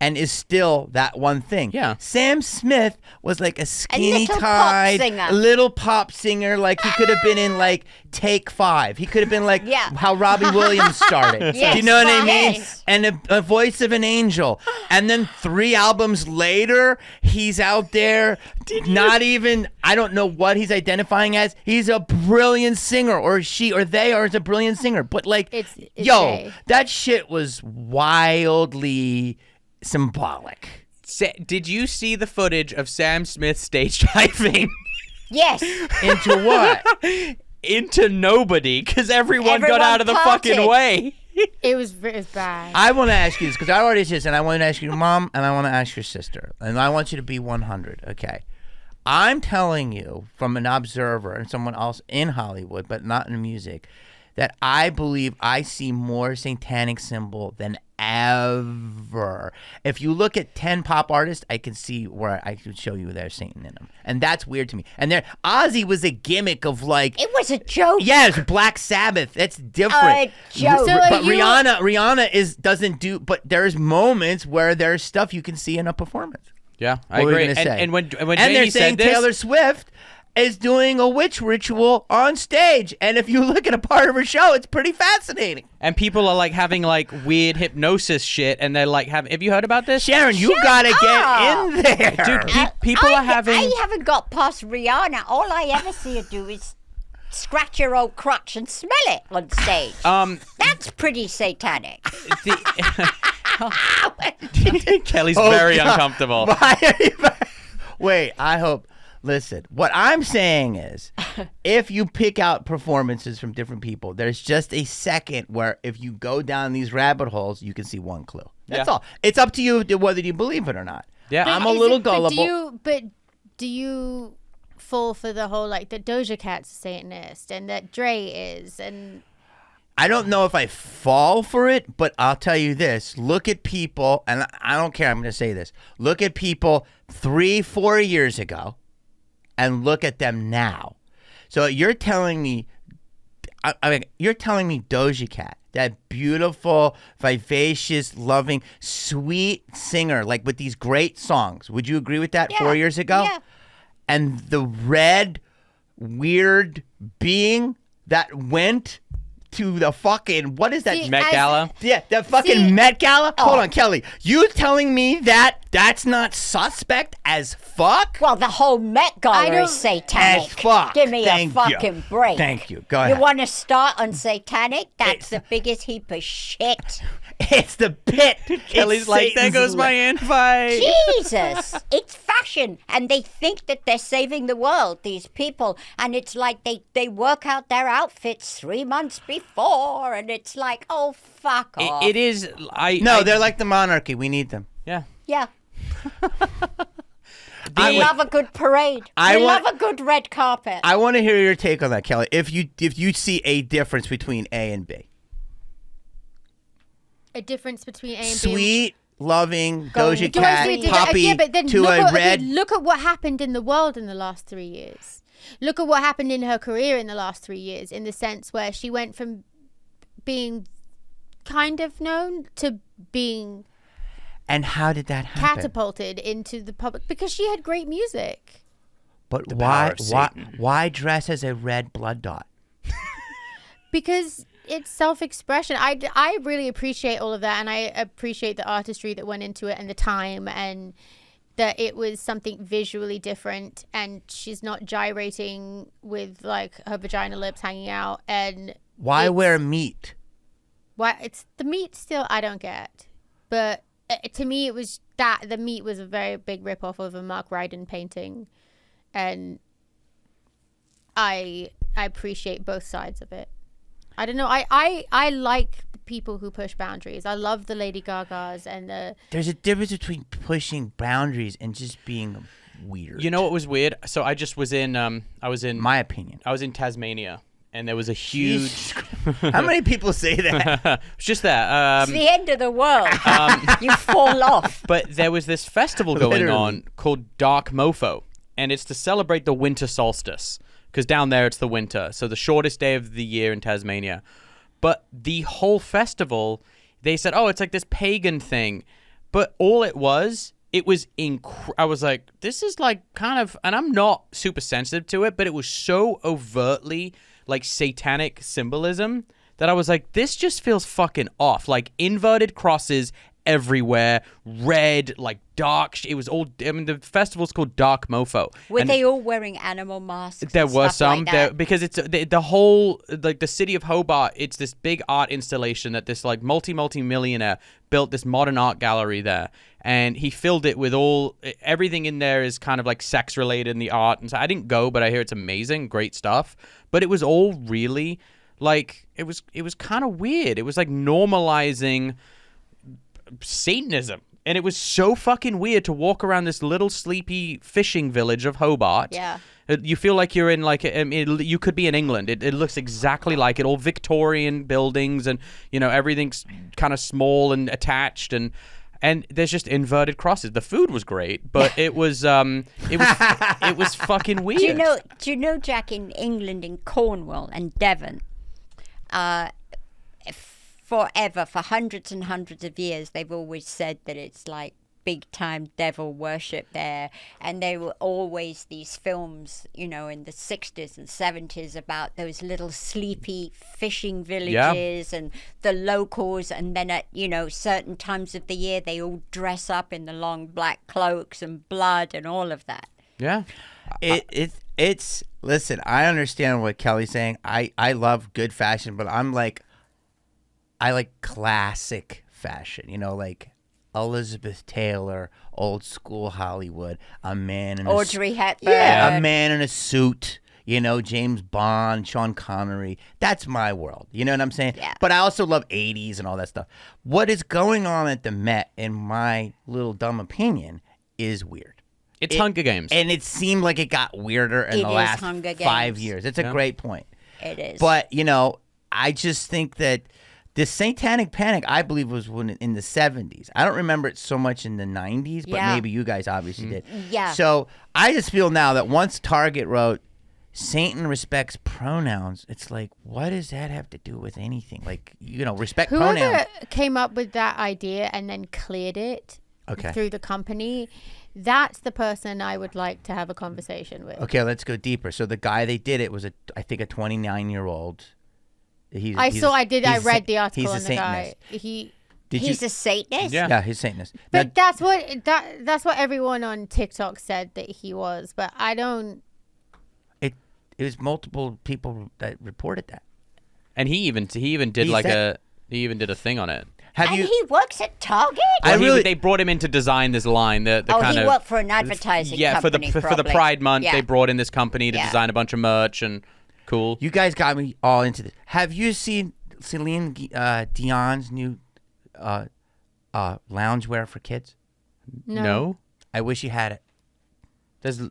and is still that one thing. Yeah. Sam Smith was like a skinny little pop tied, singer. little pop singer. Like he could have been in like Take 5. He could have been like how Robbie Williams started. Yes, Do you know what I mean? yes. And a voice of an angel. And then 3 albums later, he's out there. Not even, I don't know what he's identifying as. He's a brilliant singer, or she, or they are a brilliant singer. But like, It's yo, they. that shit was wildly symbolic. Did you see the footage of Sam Smith stage diving Yes. Into what? into nobody because everyone got Everyone out of the fucking parted. way? It was bad. I want to ask you this because I already just, and I want to ask your mom, and I want to ask your sister, and I want you to be 100. Okay, I'm telling you from an observer and someone else in Hollywood, but not in music, that I believe I see more satanic symbol than ever. If you look at 10 pop artists, I can see where I could show you there's Satan in them, and that's weird to me. And there, Ozzy was a gimmick of like. It was a joke. Yeah, it's Black Sabbath. That's different. joke. So are but you- Rihanna doesn't do. But there's moments where there's stuff you can see in a performance. Yeah, I What were you agree. gonna say? And when And Jamie they're saying said this, Taylor Swift is doing a witch ritual on stage, and if you look at a part of her show, it's pretty fascinating. and people are like having like weird hypnosis shit, and they're like, have you heard about this? Sharon, you gotta get in there, Dude, people are having. I haven't got past Rihanna. All I ever see her do is scratch her old crotch and smell it on stage. That's pretty satanic. Kelly's Oh, very God. uncomfortable. Why are you- Wait, I hope. Listen, what I'm saying is, if you pick out performances from different people, there's just a second where if you go down these rabbit holes, you can see one clue. That's Yeah. all. It's up to you whether you believe it or not. Yeah. I'm a Is little it- gullible. But do you fall for the whole like that Doja Cat's a Satanist and that Dre is and I don't know if I fall for it, but I'll tell you this. Look at people, and I don't care, I'm going to say this. Look at people 3-4 years ago and look at them now. So you're telling me, I mean, you're telling me Doja Cat, that beautiful, vivacious, loving, sweet singer, like with these great songs. Would you agree with that 4 years ago? Yeah. And the red, weird being that went to the fucking, what is that? See, Met as- Gala. Yeah, the fucking See- Met Gala. Hold on, Kelly. You telling me that that's not suspect as fuck? Well, the whole Met I Gala don't- is satanic. As fuck. Give me Thank a you. fucking break. Thank you. Go You ahead. want to start on satanic? That's the biggest heap of shit. It's the pit. Kelly's It's like, there Satan's goes my invite. Jesus, it's fashion, and they think that they're saving the world. These people, and it's like they work out their outfits 3 months before, and it's like, oh fuck off. It is. No, they're like the monarchy. We need them. Yeah. Yeah, I we would- love a good parade. I we want- love a good red carpet. I want to hear your take on that, Kelly. If you see a difference between A and B. a difference between A and B. Sweet, loving, Go- Doja Do Cat, I see- puppy yeah, but then to look a at, red. look at what happened in the world in the last 3 years. Look at what happened in her career in the last 3 years, in the sense where she went from being kind of known to being And how did that happen? catapulted into the public because she had great music. But power why of Satan. why dress as a red blood dot? Because it's self-expression. I really appreciate all of that, and I appreciate the artistry that went into it and the time, and that it was something visually different, and she's not gyrating with like her vagina lips hanging out. And Why it's- wear meat? why it's the meat still I don't get, but to me it was that the meat was a very big rip-off of a Mark Ryden painting, and I appreciate both sides of it. I don't know. I like the people who push boundaries. I love the Lady Gagas and the. There's a difference between pushing boundaries and just being weird. You know what was weird? So I just was in. I was in. my opinion. I was in Tasmania, and there was a huge. How many people say that? It's just that. It's the end of the world. You fall off. But there was this festival going Literally. on called Dark Mofo, and it's to celebrate the winter solstice, because down there it's the winter, so the shortest day of the year in Tasmania. But the whole festival, they said, oh, it's like this pagan thing. But all it was I was like, this is like kind of, and I'm not super sensitive to it, but it was so overtly like satanic symbolism that I was like, this just feels fucking off. Like inverted crosses everywhere, red, like dark. It was all, I mean, the festival's called Dark Mofo. Were And they all wearing animal masks? there and were stuff some like there that? because it's the whole, like the city of Hobart. It's this big art installation that this like multi-millionaire built this modern art gallery there, and he filled it with everything in there is kind of like sex related in the art. And so I didn't go, but I hear it's amazing, great stuff. But it was all really like it was kind of weird. It was like normalizing Satanism. And it was so fucking weird to walk around this little sleepy fishing village of Hobart. Yeah. You feel like you're in like, you could be in England. It looks exactly like it. All Victorian buildings and, you know, everything's kind of small and attached and there's just inverted crosses. The food was great, but it was it was fucking weird. Do you know, Jack, in England, in Cornwall and Devon, forever, for hundreds and hundreds of years, they've always said that it's like big time devil worship there, and there were always these films, you know, in the 60s and 70s about those little sleepy fishing villages and the locals, and then at, you know, certain times of the year they all dress up in the long black cloaks and blood and all of that. Yeah. It's listen, I understand what Kelly's saying. I love good fashion, but I like classic fashion, you know, like Elizabeth Taylor, old school Hollywood, a man in Audrey Hepburn. Yeah, a man in a suit, you know, James Bond, Sean Connery. That's my world. You know what I'm saying? Yeah. But I also love 80s and all that stuff. What is going on at the Met, in my little dumb opinion, is weird. It's Hunger Games. And it seemed like it got weirder in the last Hunger 5 Games. years. It's a great point. It is. But, you know, I just think that the Satanic Panic, I believe, was in the 70s. I don't remember it so much in the 90s, but Yeah. maybe you guys obviously did. Yeah. So I just feel now that once Target wrote, Satan respects pronouns, it's like, what does that have to do with anything? Like, you know, respect Whoever pronouns. came up with that idea and then cleared it Okay. through the company, that's the person I would like to have a conversation with. Okay, let's go deeper. So the guy they did it was, I think, a 29-year-old. I read the article he's on a the guy. Satanist. He's a Satanist? Yeah. Yeah, he's a Satanist. But Now, that's what everyone on TikTok said that he was. But I don't. it was multiple people that reported that. And he even did he even did a thing on it. Have And you? he works at Target? They brought him in to design this line. The kind he of, worked for an advertising company, for the probably. Pride Month, Yeah. they brought in this company to Yeah. design a bunch of merch and cool. You guys got me all into this. Have you seen Celine Dion's new loungewear for kids? No? I wish you had it. Does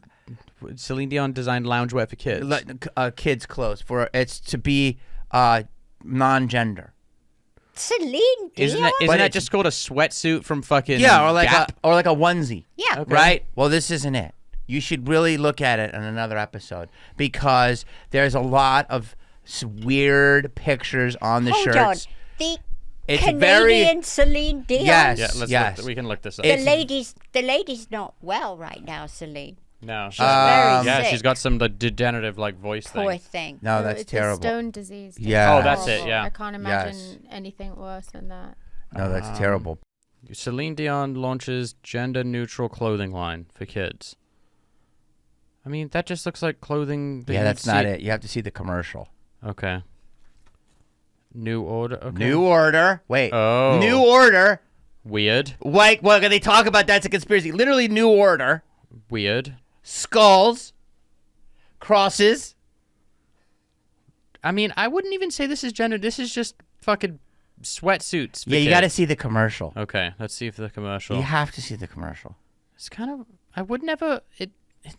Celine Dion designed loungewear for kids? Kids' clothes it's to be non-gender. Celine Dion? Isn't that just called a sweatsuit from fucking Yeah, or like Gap? a onesie. Yeah. Okay. Right? Well, this isn't it. You should really look at it in another episode because there's a lot of weird pictures on the Hold shirts. on. The It's Canadian Celine Dion? Yes. Yeah, let's Yes. we can look this up. The lady's not well right now, Celine. No, She's very yeah, sick. she's got some degenerative like voice Poor thing. thing. No, that's it's terrible. a stone disease. Yeah. Oh, that's it, Horrible. yeah. I can't imagine Yes. anything worse than that. No, that's terrible. Celine Dion launches gender-neutral clothing line for kids. I mean, that just looks like clothing. Yeah, that's not it. You have to see the commercial. Okay. New order. Okay. New order. Wait. Oh. New order. Weird. Wait, well, they talk about that's a conspiracy. Literally, new order. Weird. Skulls. Crosses. I mean, I wouldn't even say this is gender. This is just fucking sweatsuits. For Yeah, you kids. got to see the commercial. Okay, let's see if the commercial. You have to see the commercial. It's kind of. I would never.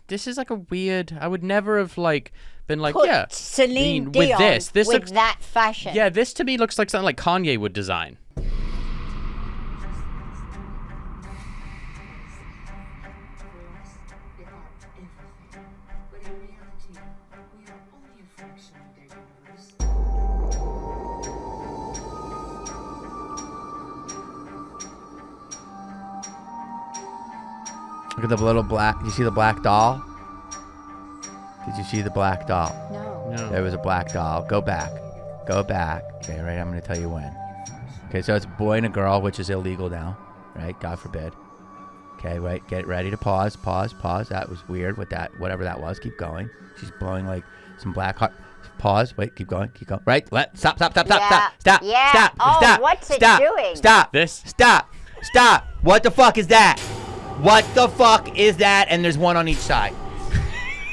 This is like a weird. I would never have like been like, Put yeah. Celine with Dion this with looks, that fashion. Yeah, this to me looks like something like Kanye would design. Look at the little black. Did you see the black doll? Did you see the black doll? No. No. There was a black doll. Go back. Go back. Okay, right? I'm going to tell you when. Okay, so it's a boy and a girl, which is illegal now, right? God forbid. Okay, right? Get ready to pause. Pause. That was weird with that, whatever that was. Keep going. She's blowing like some black heart. Pause. Wait, keep going. Right? Stop. Yeah. Stop. Yeah. Stop. Oh, Stop. what's it Stop. doing? Stop. This? Stop. What the fuck is that? What the fuck is that? And there's one on each side.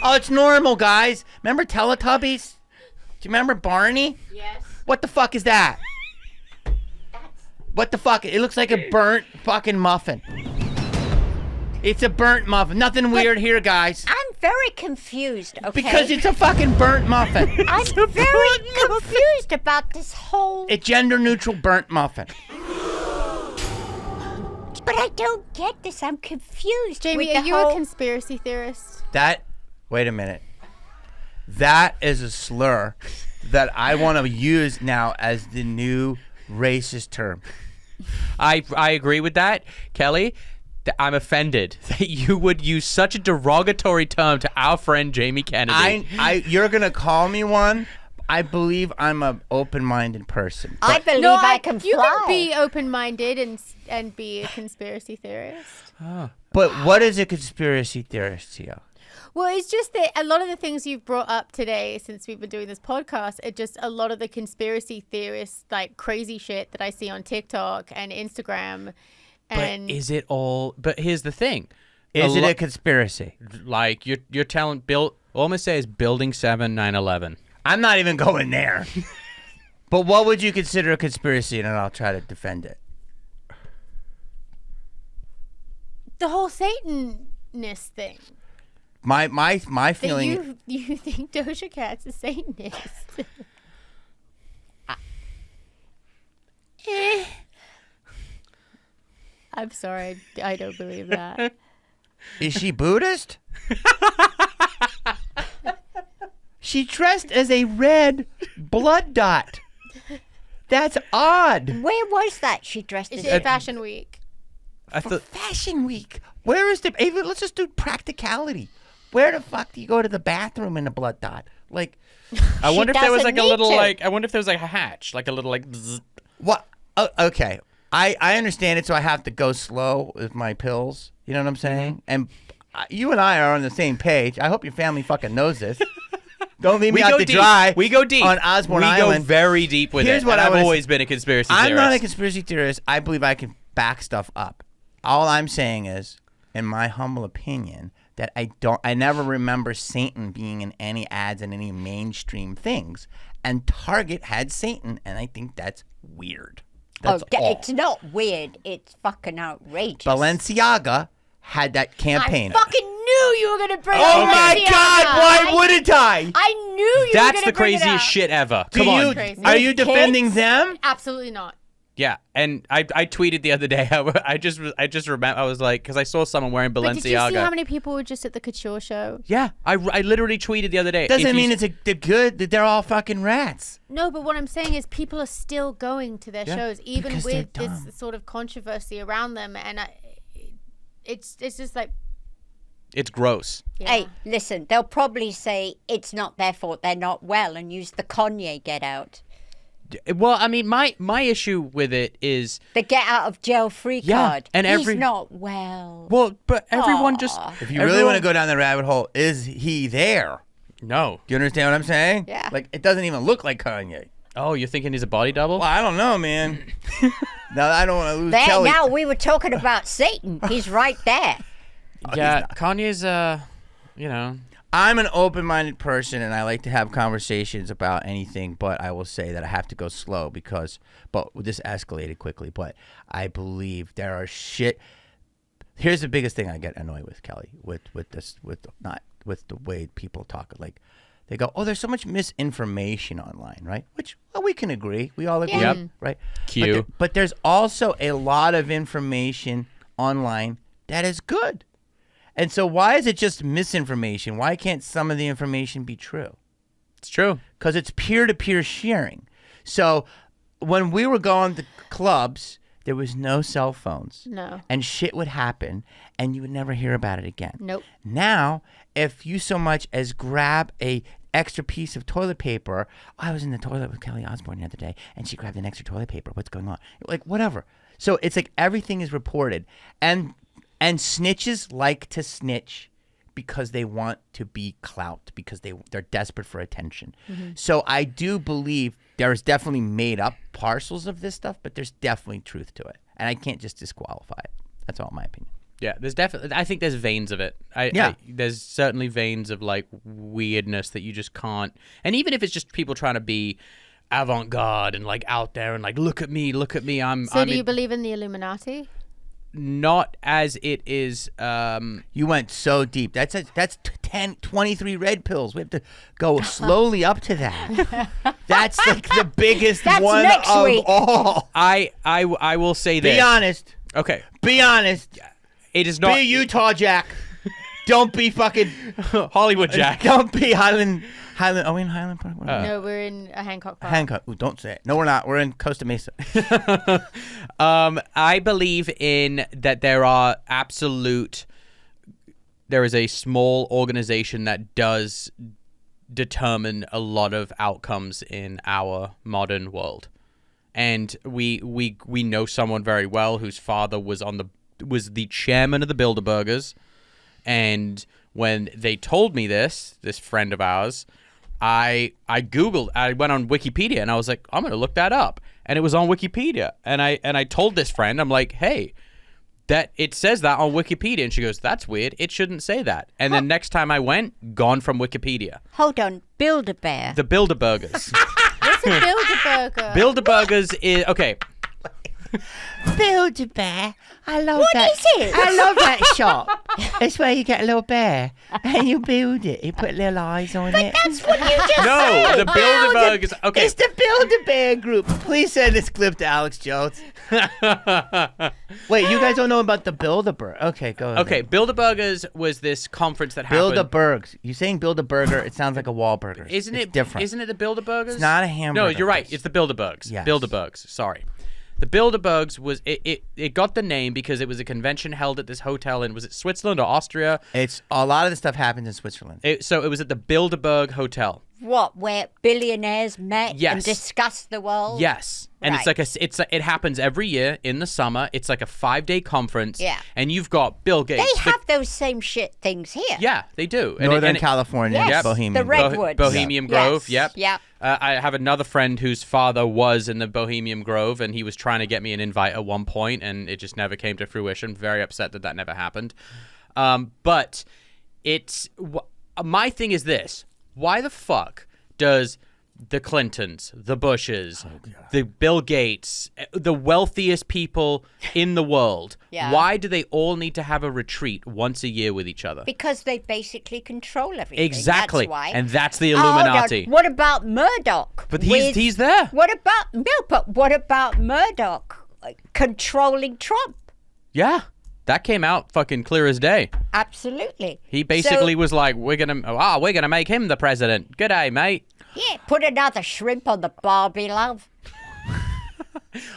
Oh, it's normal, guys. Remember Teletubbies? Do you remember Barney? Yes. What the fuck is that? What the fuck? It looks like a burnt fucking muffin. It's a burnt muffin. Nothing weird here, guys. I'm very confused, okay? Because it's a fucking burnt muffin. I'm very confused about this whole... A gender-neutral burnt muffin. But I don't get this. I'm confused. Jamie, with are the you whole... a conspiracy theorist? Wait a minute. That is a slur that I want to use now as the new racist term. I agree with that, Kelly. I'm offended that you would use such a derogatory term to our friend Jamie Kennedy. You're gonna call me one. I believe I'm an open-minded person. I believe No, I can fly. you can be open-minded and be a conspiracy theorist. But what is a conspiracy theorist to you? Well, it's just that a lot of the things you've brought up today since we've been doing this podcast are just a lot of the conspiracy theorists, like crazy shit that I see on TikTok and Instagram. And but is it all? But here's the thing: Is it a conspiracy? like you're telling Bill? All I'm gonna say is Building 7, 9/11. I'm not even going there. But what would you consider a conspiracy? And I'll try to defend it. the whole Satanist thing. My That feeling. you think Doja Cat's a Satanist? I'm sorry, I don't believe that. Is she Buddhist? She dressed as a red blood dot. That's odd. Where was that she dressed It's as? in Fashion Week. I thought Fashion Week. Where is the? Hey, let's just do practicality. Where the fuck do you go to the bathroom in a blood dot? Like, I wonder if there was doesn't like a need little to. like I wonder if there was like a hatch, like a little like. Bzz. what? Oh, okay. I understand it, so I have to go slow with my pills. You know what I'm saying? And you and I are on the same page. I hope your family fucking knows this. Don't leave me out to deep. dry. We go deep on Osbourne we Island. go very deep with Here's it. what and I I've wanna always been a conspiracy theorist. I'm not a conspiracy theorist. I believe I can back stuff up. All I'm saying is, in my humble opinion, that I never remember Satan being in any ads in any mainstream things. And Target had Satan, and I think that's weird. That's all. It's not weird. It's fucking outrageous. Balenciaga had that campaign. I fucking knew you were gonna bring Oh up my Balenciaga. God! Why wouldn't I? I knew you were That's gonna the bring it craziest up. shit ever. Do Come you, on. Crazy. are you With defending kids? them? Absolutely not. Yeah, and I tweeted the other day. I just remember I was like, because I saw someone wearing Balenciaga. But did you see how many people were just at the couture show? Yeah, I literally tweeted the other day. Doesn't if you mean s- they're good. That they're all fucking rats. No, but what I'm saying is people are still going to their shows, even Because they're with dumb. this sort of controversy around them, and it's just like, it's gross. yeah. Hey, listen, they'll probably say it's not their fault, they're not well, and use the Kanye get out. Well, I mean, my issue with it is The get out of jail free Yeah, card. and He's every- not well. well, but everyone just If you really want to go down the rabbit hole, is he there? no. Do you understand what I'm saying? Yeah. Like, it doesn't even look like Kanye. Oh, you're thinking he's a body double? Well, I don't know, man. Now, I don't want to lose There, Kelly. now we were talking about Satan. He's right there. Yeah, Kanye's you know. I'm an open-minded person, and I like to have conversations about anything, but I will say that I have to go slow but this escalated quickly, but I believe there are shit. Here's the biggest thing I get annoyed with, Kelly, with the way people talk. Like, they go, oh, there's so much misinformation online, right? Which, well, we can agree. We all agree, Yep. right? Q. But there's also a lot of information online that is good. And so why is it just misinformation? Why can't some of the information be true? It's true. Because it's peer-to-peer sharing. So when we were going to clubs, there was no cell phones. No. And shit would happen, and you would never hear about it again. Nope. Now, if you so much as grab a extra piece of toilet paper, I was in the toilet with Kelly Osbourne the other day, and she grabbed an extra toilet paper. What's going on? Like, whatever. So it's like everything is reported. And snitches like to snitch because they want to be clout, because they're desperate for attention. So I do believe there's definitely made up parcels of this stuff, but there's definitely truth to it. And I can't just disqualify it. That's all my opinion. Yeah, there's definitely. I think there's veins of it. There's certainly veins of like weirdness that you just can't. And even if it's just people trying to be avant-garde and like out there and like look at me. So do you believe in the Illuminati? Not as it is. You went so deep. That's 23 red pills. We have to go slowly up to that. That's like the biggest That's one next of week. all. I will say this. Be honest. Okay. Be honest. It is not Be Utah Jack. Don't be fucking Hollywood Jack. Don't be Highland. Are we in Highland Park? No, we're in Hancock Park. Hancock. Ooh, don't say it. No, we're not. We're in Costa Mesa. I believe in that there is a small organization that does determine a lot of outcomes in our modern world. And we know someone very well whose father was the chairman of the Bilderbergs. And when they told me this friend of ours, I Googled, I went on Wikipedia and I was like, I'm going to look that up. And it was on Wikipedia. And I told this friend, I'm like, hey, that it says that on Wikipedia. And she goes, that's weird. It shouldn't say that. And then next time I went, gone from Wikipedia. Hold on, Build-A-Bear. The Bilderbergs. What's a Bilderberger? Bilderbergers is, okay. Build-A-Bear. I love What that. is it? I love that shop. It's where you get a little bear and you build it. You put little eyes on it. That's what you just No, said. the Bilderbergs. Okay. It's the Build-A-Bear group. Please send this clip to Alex Jones. Wait, you guys don't know about the Bilderberg? Okay, go ahead. Okay, Bilderbergers was this conference that happened. Bilderbergs. You saying Build-A-Burger, it sounds like a Wahlburger. Isn't It's it different? Isn't it the Bilderbergers? It's not a hamburger No, you're right. place. It's the Bilderbergs. Yes. Bilderbergs. Sorry. The Bilderbergs was it got the name because it was a convention held at this hotel in, was it Switzerland or Austria? It's a lot of the stuff happens in Switzerland. So it was at the Bilderberg Hotel. What, where billionaires met Yes. and discussed the world? Yes. And Right. it happens every year in the summer. It's like a 5-day conference. Yeah. And you've got Bill Gates. They have those same shit things here. Yeah, they do. Northern California, Yes, Bohemian. the Redwoods. Bohemian Grove, Yes. yep. Yep. I have another friend whose father was in the Bohemian Grove, and he was trying to get me an invite at one point, and it just never came to fruition. Very upset that never happened. But my thing is this. Why the fuck does the Clintons, the Bushes, the Bill Gates, the wealthiest people in the world, Yeah. why do they all need to have a retreat once a year with each other? Because they basically control everything. Exactly. That's why. And that's the Oh, no. Illuminati. What about Murdoch? But he's there. But what about Murdoch controlling Trump? Yeah. That came out fucking clear as day. Absolutely. He basically was like, we're gonna make him the president. Good day, mate. Yeah, put another shrimp on the Barbie, love.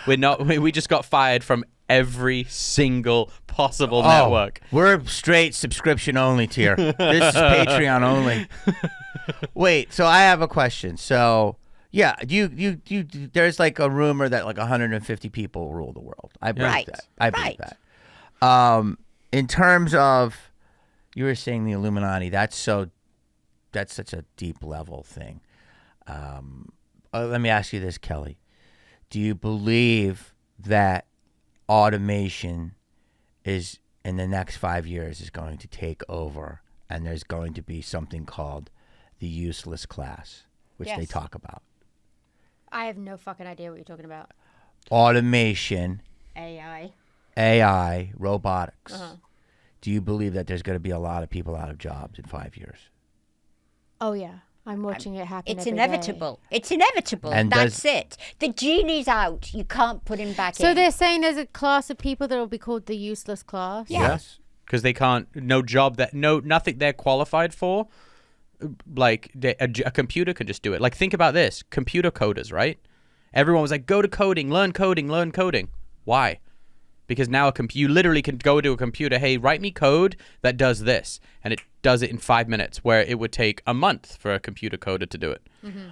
We just got fired from every single possible network. We're straight subscription only tier. This is Patreon only. Wait, so I have a question. So, yeah, you there's like a rumor that like 150 people rule the world. I believe Right. that. I believe Right. that. In terms of, you were saying the Illuminati, that's such a deep level thing. Let me ask you this, Kelly. Do you believe that automation is in the next 5 years is going to take over, and there's going to be something called the useless class, which they Yes. talk about? I have no fucking idea what you're talking about. Automation, AI. robotics. Do you believe that there's going to be a lot of people out of jobs in 5 years? Oh yeah, I'm watching it happen. It's every day. inevitable. It's inevitable. And That's it. The genie's out. You can't put him back in. So they're saying there's a class of people that will be called the useless class. Yes. Because they can't, nothing they're qualified for. Like a computer can just do it. Like think about this, computer coders, right? Everyone was like, go to coding, learn coding, learn coding. Why? Because now you literally can go to a computer, hey, write me code that does this, and it does it in 5 minutes, where it would take a month for a computer coder to do it. Mm-hmm.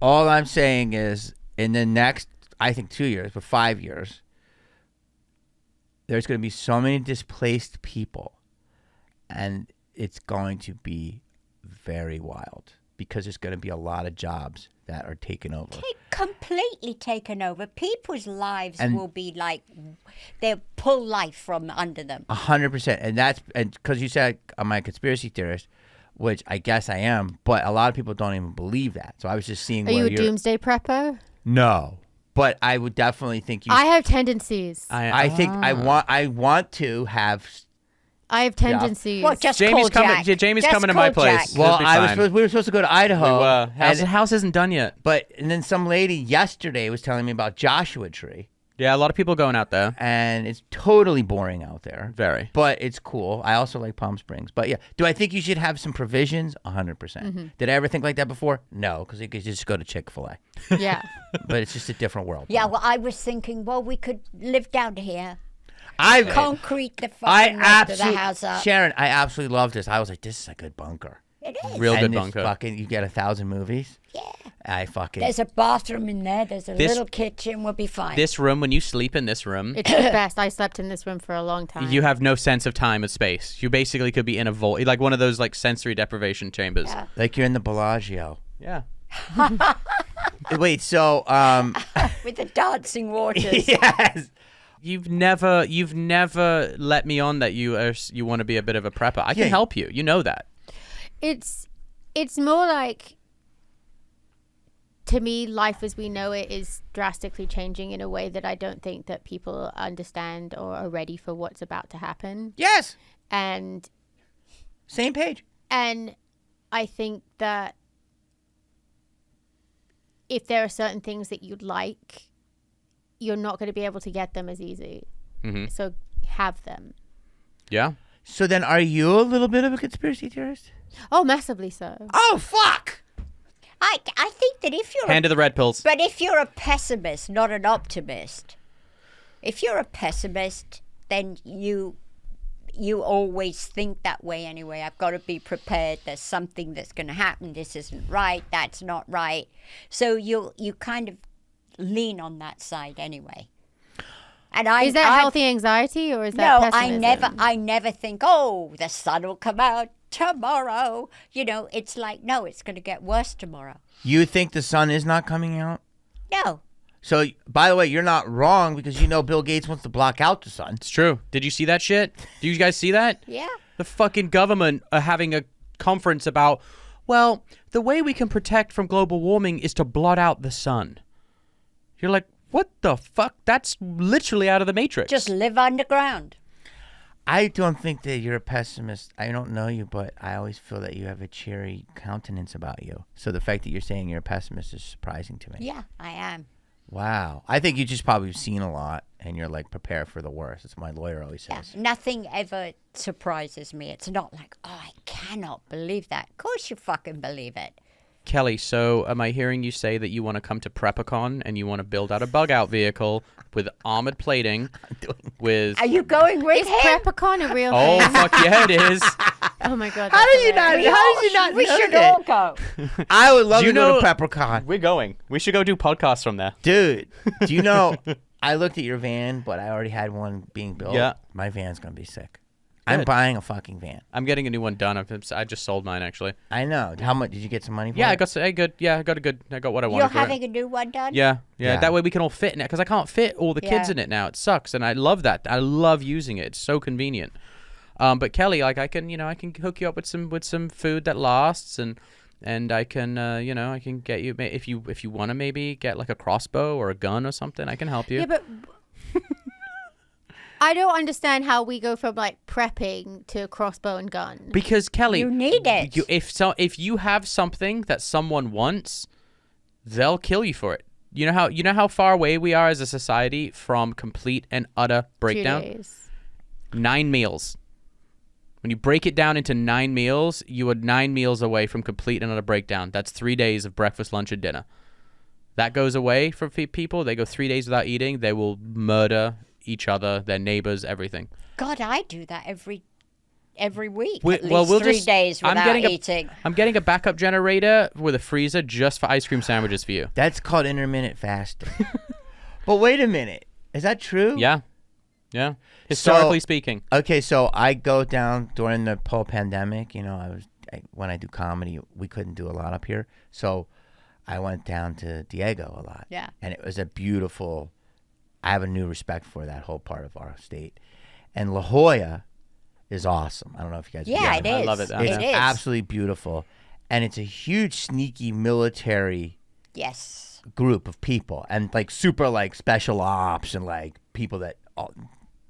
All I'm saying is, in the next, I think 2 years, but 5 years, there's going to be so many displaced people, and it's going to be very wild because there's going to be a lot of jobs that are taken over. Completely taken over. People's lives will be like, they'll pull life from under them. 100%. And because you said I'm a conspiracy theorist, which I guess I am, but a lot of people don't even believe that. So I was just seeing Are you a doomsday prepper? No. But I would definitely think you... I have tendencies. I think I want to have... I have tendencies. Well, just Jamie's call coming. Jack. Jamie's Just coming to call my place. Jack. Well, It'll be we were supposed to go to Idaho. fine. House isn't done yet. And then some lady yesterday was telling me about Joshua Tree. Yeah, a lot of people going out there. And it's totally boring out there. Very. But it's cool. I also like Palm Springs. But yeah, do I think you should have some provisions? 100%. Mm-hmm. Did I ever think like that before? No, because you could just go to Chick-fil-A. Yeah. But it's just a different world. Yeah, well, I was thinking, well, we could live down here. I Concrete the fucking rest of the house up. Sharon, I absolutely love this. I was like, this is a good bunker. It is. Real good And this bunker. fucking, you get 1,000 movies. Yeah. I fucking... There's a bathroom in there. There's a This- little kitchen. We'll be fine. This room, when you sleep in this room, It's the best. I slept in this room for a long time. you have no sense of time and space. You basically could be in a void, like one of those like sensory deprivation chambers. Yeah. Like you're in the Bellagio. Yeah. Wait, so... With the dancing waters. yes. You've never let me on that you want to be a bit of a prepper. I can Yeah. help you. You know that. It's more like, to me, life as we know it is drastically changing in a way that I don't think that people understand or are ready for what's about to happen. Yes. And Same page. I think that if there are certain things that you'd like, you're not going to be able to get them as easy. Mm-hmm. So have them. Yeah. So then are you a little bit of a conspiracy theorist? Oh, massively so. Oh, fuck. I think that if you're Hand of the red pills. but if you're a pessimist, not an optimist, if you're a pessimist, then you always think that way anyway. I've got to be prepared. There's something that's going to happen. This isn't right. That's not right. So you kind of lean on that side anyway. And Is that healthy anxiety or is that no, pessimism? I never think, oh, the sun will come out tomorrow. You know, it's like, no, it's going to get worse tomorrow. You think the sun is not coming out? No. So, by the way, you're not wrong because you know Bill Gates wants to block out the sun. It's true. Did you see that shit? Do you guys see that? Yeah. The fucking government are having a conference about, well, the way we can protect from global warming is to blot out the sun. You're like, what the fuck? That's literally out of the Matrix. Just live underground. I don't think that you're a pessimist. I don't know you, but I always feel that you have a cheery countenance about you. So the fact that you're saying you're a pessimist is surprising to me. Yeah, I am. Wow. I think you just probably seen a lot and you're like prepared for the worst. That's what my lawyer always Yeah. says. Nothing ever surprises me. It's not like, oh, I cannot believe that. Of course you fucking believe it. Kelly, so am I hearing you say that you want to come to Prepicon and you want to build out a bug-out vehicle with armored plating with... Are you going with Is him? Prepicon a real Oh, thing? fuck yeah, it is. Oh my god. How that's did you not? hilarious. How did you not We know should that? all go. I would love Do to you go know- to Peppercon. We're going. We should go do podcasts from there. Dude, do you know, I looked at your van, but I already had one being built. Yeah. My van's going to be sick. I'm Good. buying a fucking van. I'm getting a new one done. I just sold mine, actually. I know. How much? Did you get some money for Yeah, it? I got what I wanted You're for having it. a new one done? Yeah. Yeah. That way we can all fit in it because I can't fit all the kids Yeah. in it now. It sucks, and I love that. I love using it. It's so convenient. But Kelly, like I can hook you up with some food that lasts, and I can I can get you if you want to maybe get like a crossbow or a gun or something. I can help you. Yeah, but I don't understand how we go from like prepping to crossbow and gun. Because Kelly, You need it. If you have something that someone wants, they'll kill you for it. You know how far away we are as a society from complete and utter breakdown. 2 days. 9 meals. When you break it down into 9 meals, you are 9 meals away from complete and utter breakdown. That's 3 days of breakfast, lunch, and dinner. That goes away from people. They go 3 days without eating. They will murder each other, their neighbors, everything. God, I do that every week. We- at least well, we'll 3 just- days I'm without getting a- eating. I'm getting a backup generator with a freezer just for ice cream sandwiches for you. That's called intermittent fasting. But wait a minute. Is that true? Yeah. Yeah. Historically So- speaking. Okay, so I go down during the whole pandemic. When I do comedy, we couldn't do a lot up here. So I went down to Diego a lot. Yeah. And it was a beautiful, I have a new respect for that whole part of our state. And La Jolla is awesome. I don't know if you guys Yeah, it is. I love it down It's there. is. absolutely beautiful. And it's a huge, sneaky military Yes. group of people. And like super like special ops and like people that all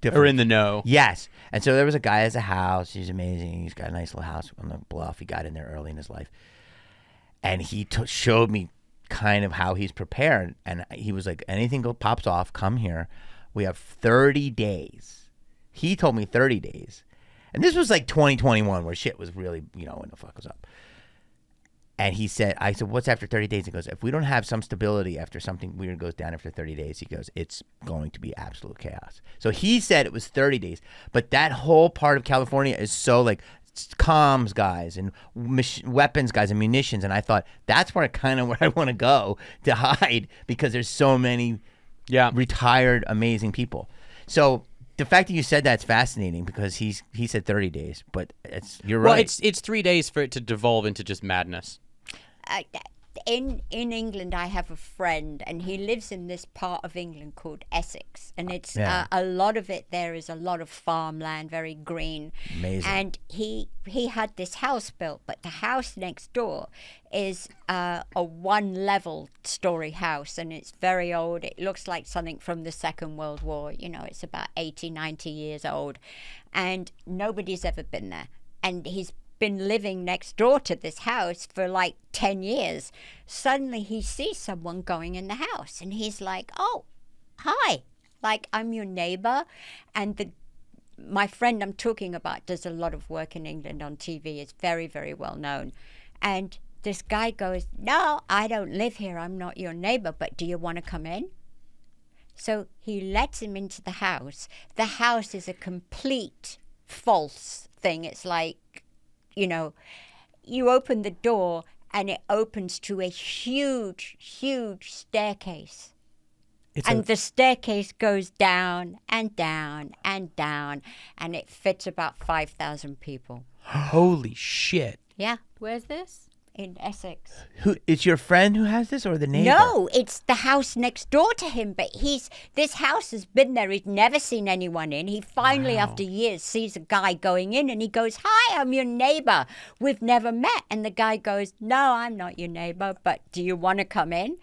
different. Or in the know. Yes. And so there was a guy that has a house. He's amazing. He's got a nice little house on the bluff. He got in there early in his life. And he showed me kind of how he's prepared. And he was like, anything pops off, come here. We have 30 days. He told me 30 days. And this was like 2021 where shit was really, when the fuck was up. And I said, what's after 30 days? He goes, if we don't have some stability after something weird goes down after 30 days, he goes, it's going to be absolute chaos. So he said it was 30 days. But that whole part of California is so like comms guys and weapons guys and munitions. And I thought that's where I want to go to hide because there's so many retired amazing people. So the fact that you said that's fascinating because he said 30 days, but you're right. Well, it's 3 days for it to devolve into just madness. In England, I have a friend, and he lives in this part of England called Essex, and it's a lot of it there is a lot of farmland, very green. Amazing. And he had this house built, but the house next door is a one-level story house, and it's very old. It looks like something from the Second World War. It's about 80, 90 years old, and nobody's ever been there. And he's been living next door to this house for like 10 years. Suddenly he sees someone going in the house and he's like, oh, hi, like I'm your neighbor. And my friend I'm talking about does a lot of work in England on TV. It's very, very well known. And this guy goes, no, I don't live here. I'm not your neighbor, but do you want to come in? So he lets him into the house. The house is a complete false thing. It's like, you open the door and it opens to a huge, huge staircase. And the staircase goes down and down and down, and it fits about 5,000 people. Holy shit. Yeah, Where's this? in Essex. It's your friend who has this or the neighbor? No, it's the house next door to him. But this house has been there. He's never seen anyone in. He finally, after years, sees a guy going in and he goes, hi, I'm your neighbor. We've never met. And the guy goes, no, I'm not your neighbor, but do you want to come in?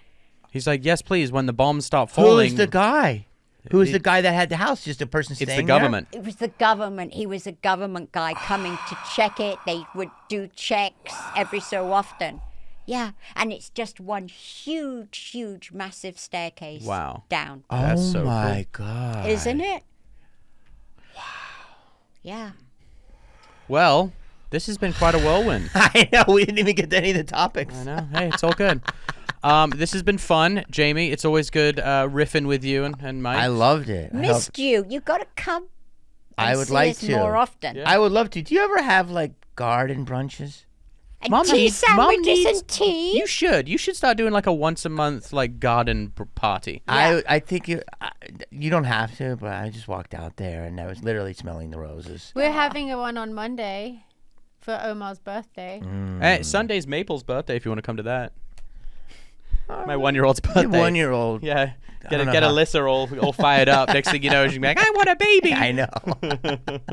He's like, yes, please. When the bombs start Who falling. is the guy? Who is the guy that had the house? Just a person staying It's the there? government. It was the government. He was a government guy coming to check it. They would do checks every so often. Yeah, and it's just one huge, huge, massive staircase down. That's Oh so my God. Isn't it? Wow. Yeah. Well, this has been quite a whirlwind. I know. We didn't even get to any of the topics. I know. Hey, it's all good. This has been fun, Jamie. It's always good riffing with you and Mike. I loved it. Missed you. You got to come. I and would see like us to. more often. Yeah. I would love to. Do you ever have like garden brunches? And Mom tea needs- Mom sandwiches needs- and tea. You should start doing like a once a month like garden party. I think you don't have to, but I just walked out there and I was literally smelling the roses. We're having one on Monday for Omar's birthday. Hey, Sunday's Maple's birthday if you want to come to that. My 1-year-old's birthday. Your 1-year-old. Yeah. I don't know Get how- Alyssa all fired up. Next thing you know, she's gonna be like, I want a baby. I know.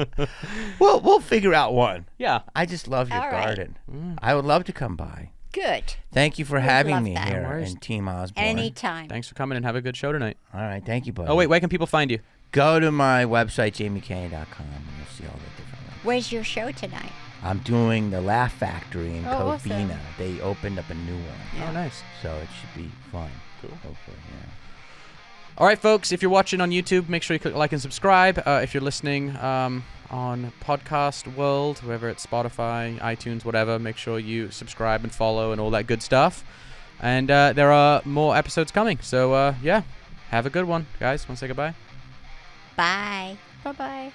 We'll figure out one. Yeah. I just love your All right. garden. I would love to come by. Good. Thank you for having love me that. here No worries. in Team Osbourne. Anytime. Thanks for coming and have a good show tonight. All right, thank you, buddy. Oh, wait, where can people find you? Go to my website, jamiekennedy.com, and you'll see all the different ones. Where's your show tonight? I'm doing the Laugh Factory in Oh, awesome. Covina. They opened up a new one, Oh, nice. so it should be fun. Cool. Hopefully, yeah. All right, folks, if you're watching on YouTube, make sure you click like and subscribe. If you're listening on Podcast World, wherever it's Spotify, iTunes, whatever, make sure you subscribe and follow and all that good stuff. And there are more episodes coming. So, yeah, have a good one, guys. Want to say goodbye? Bye. Bye bye.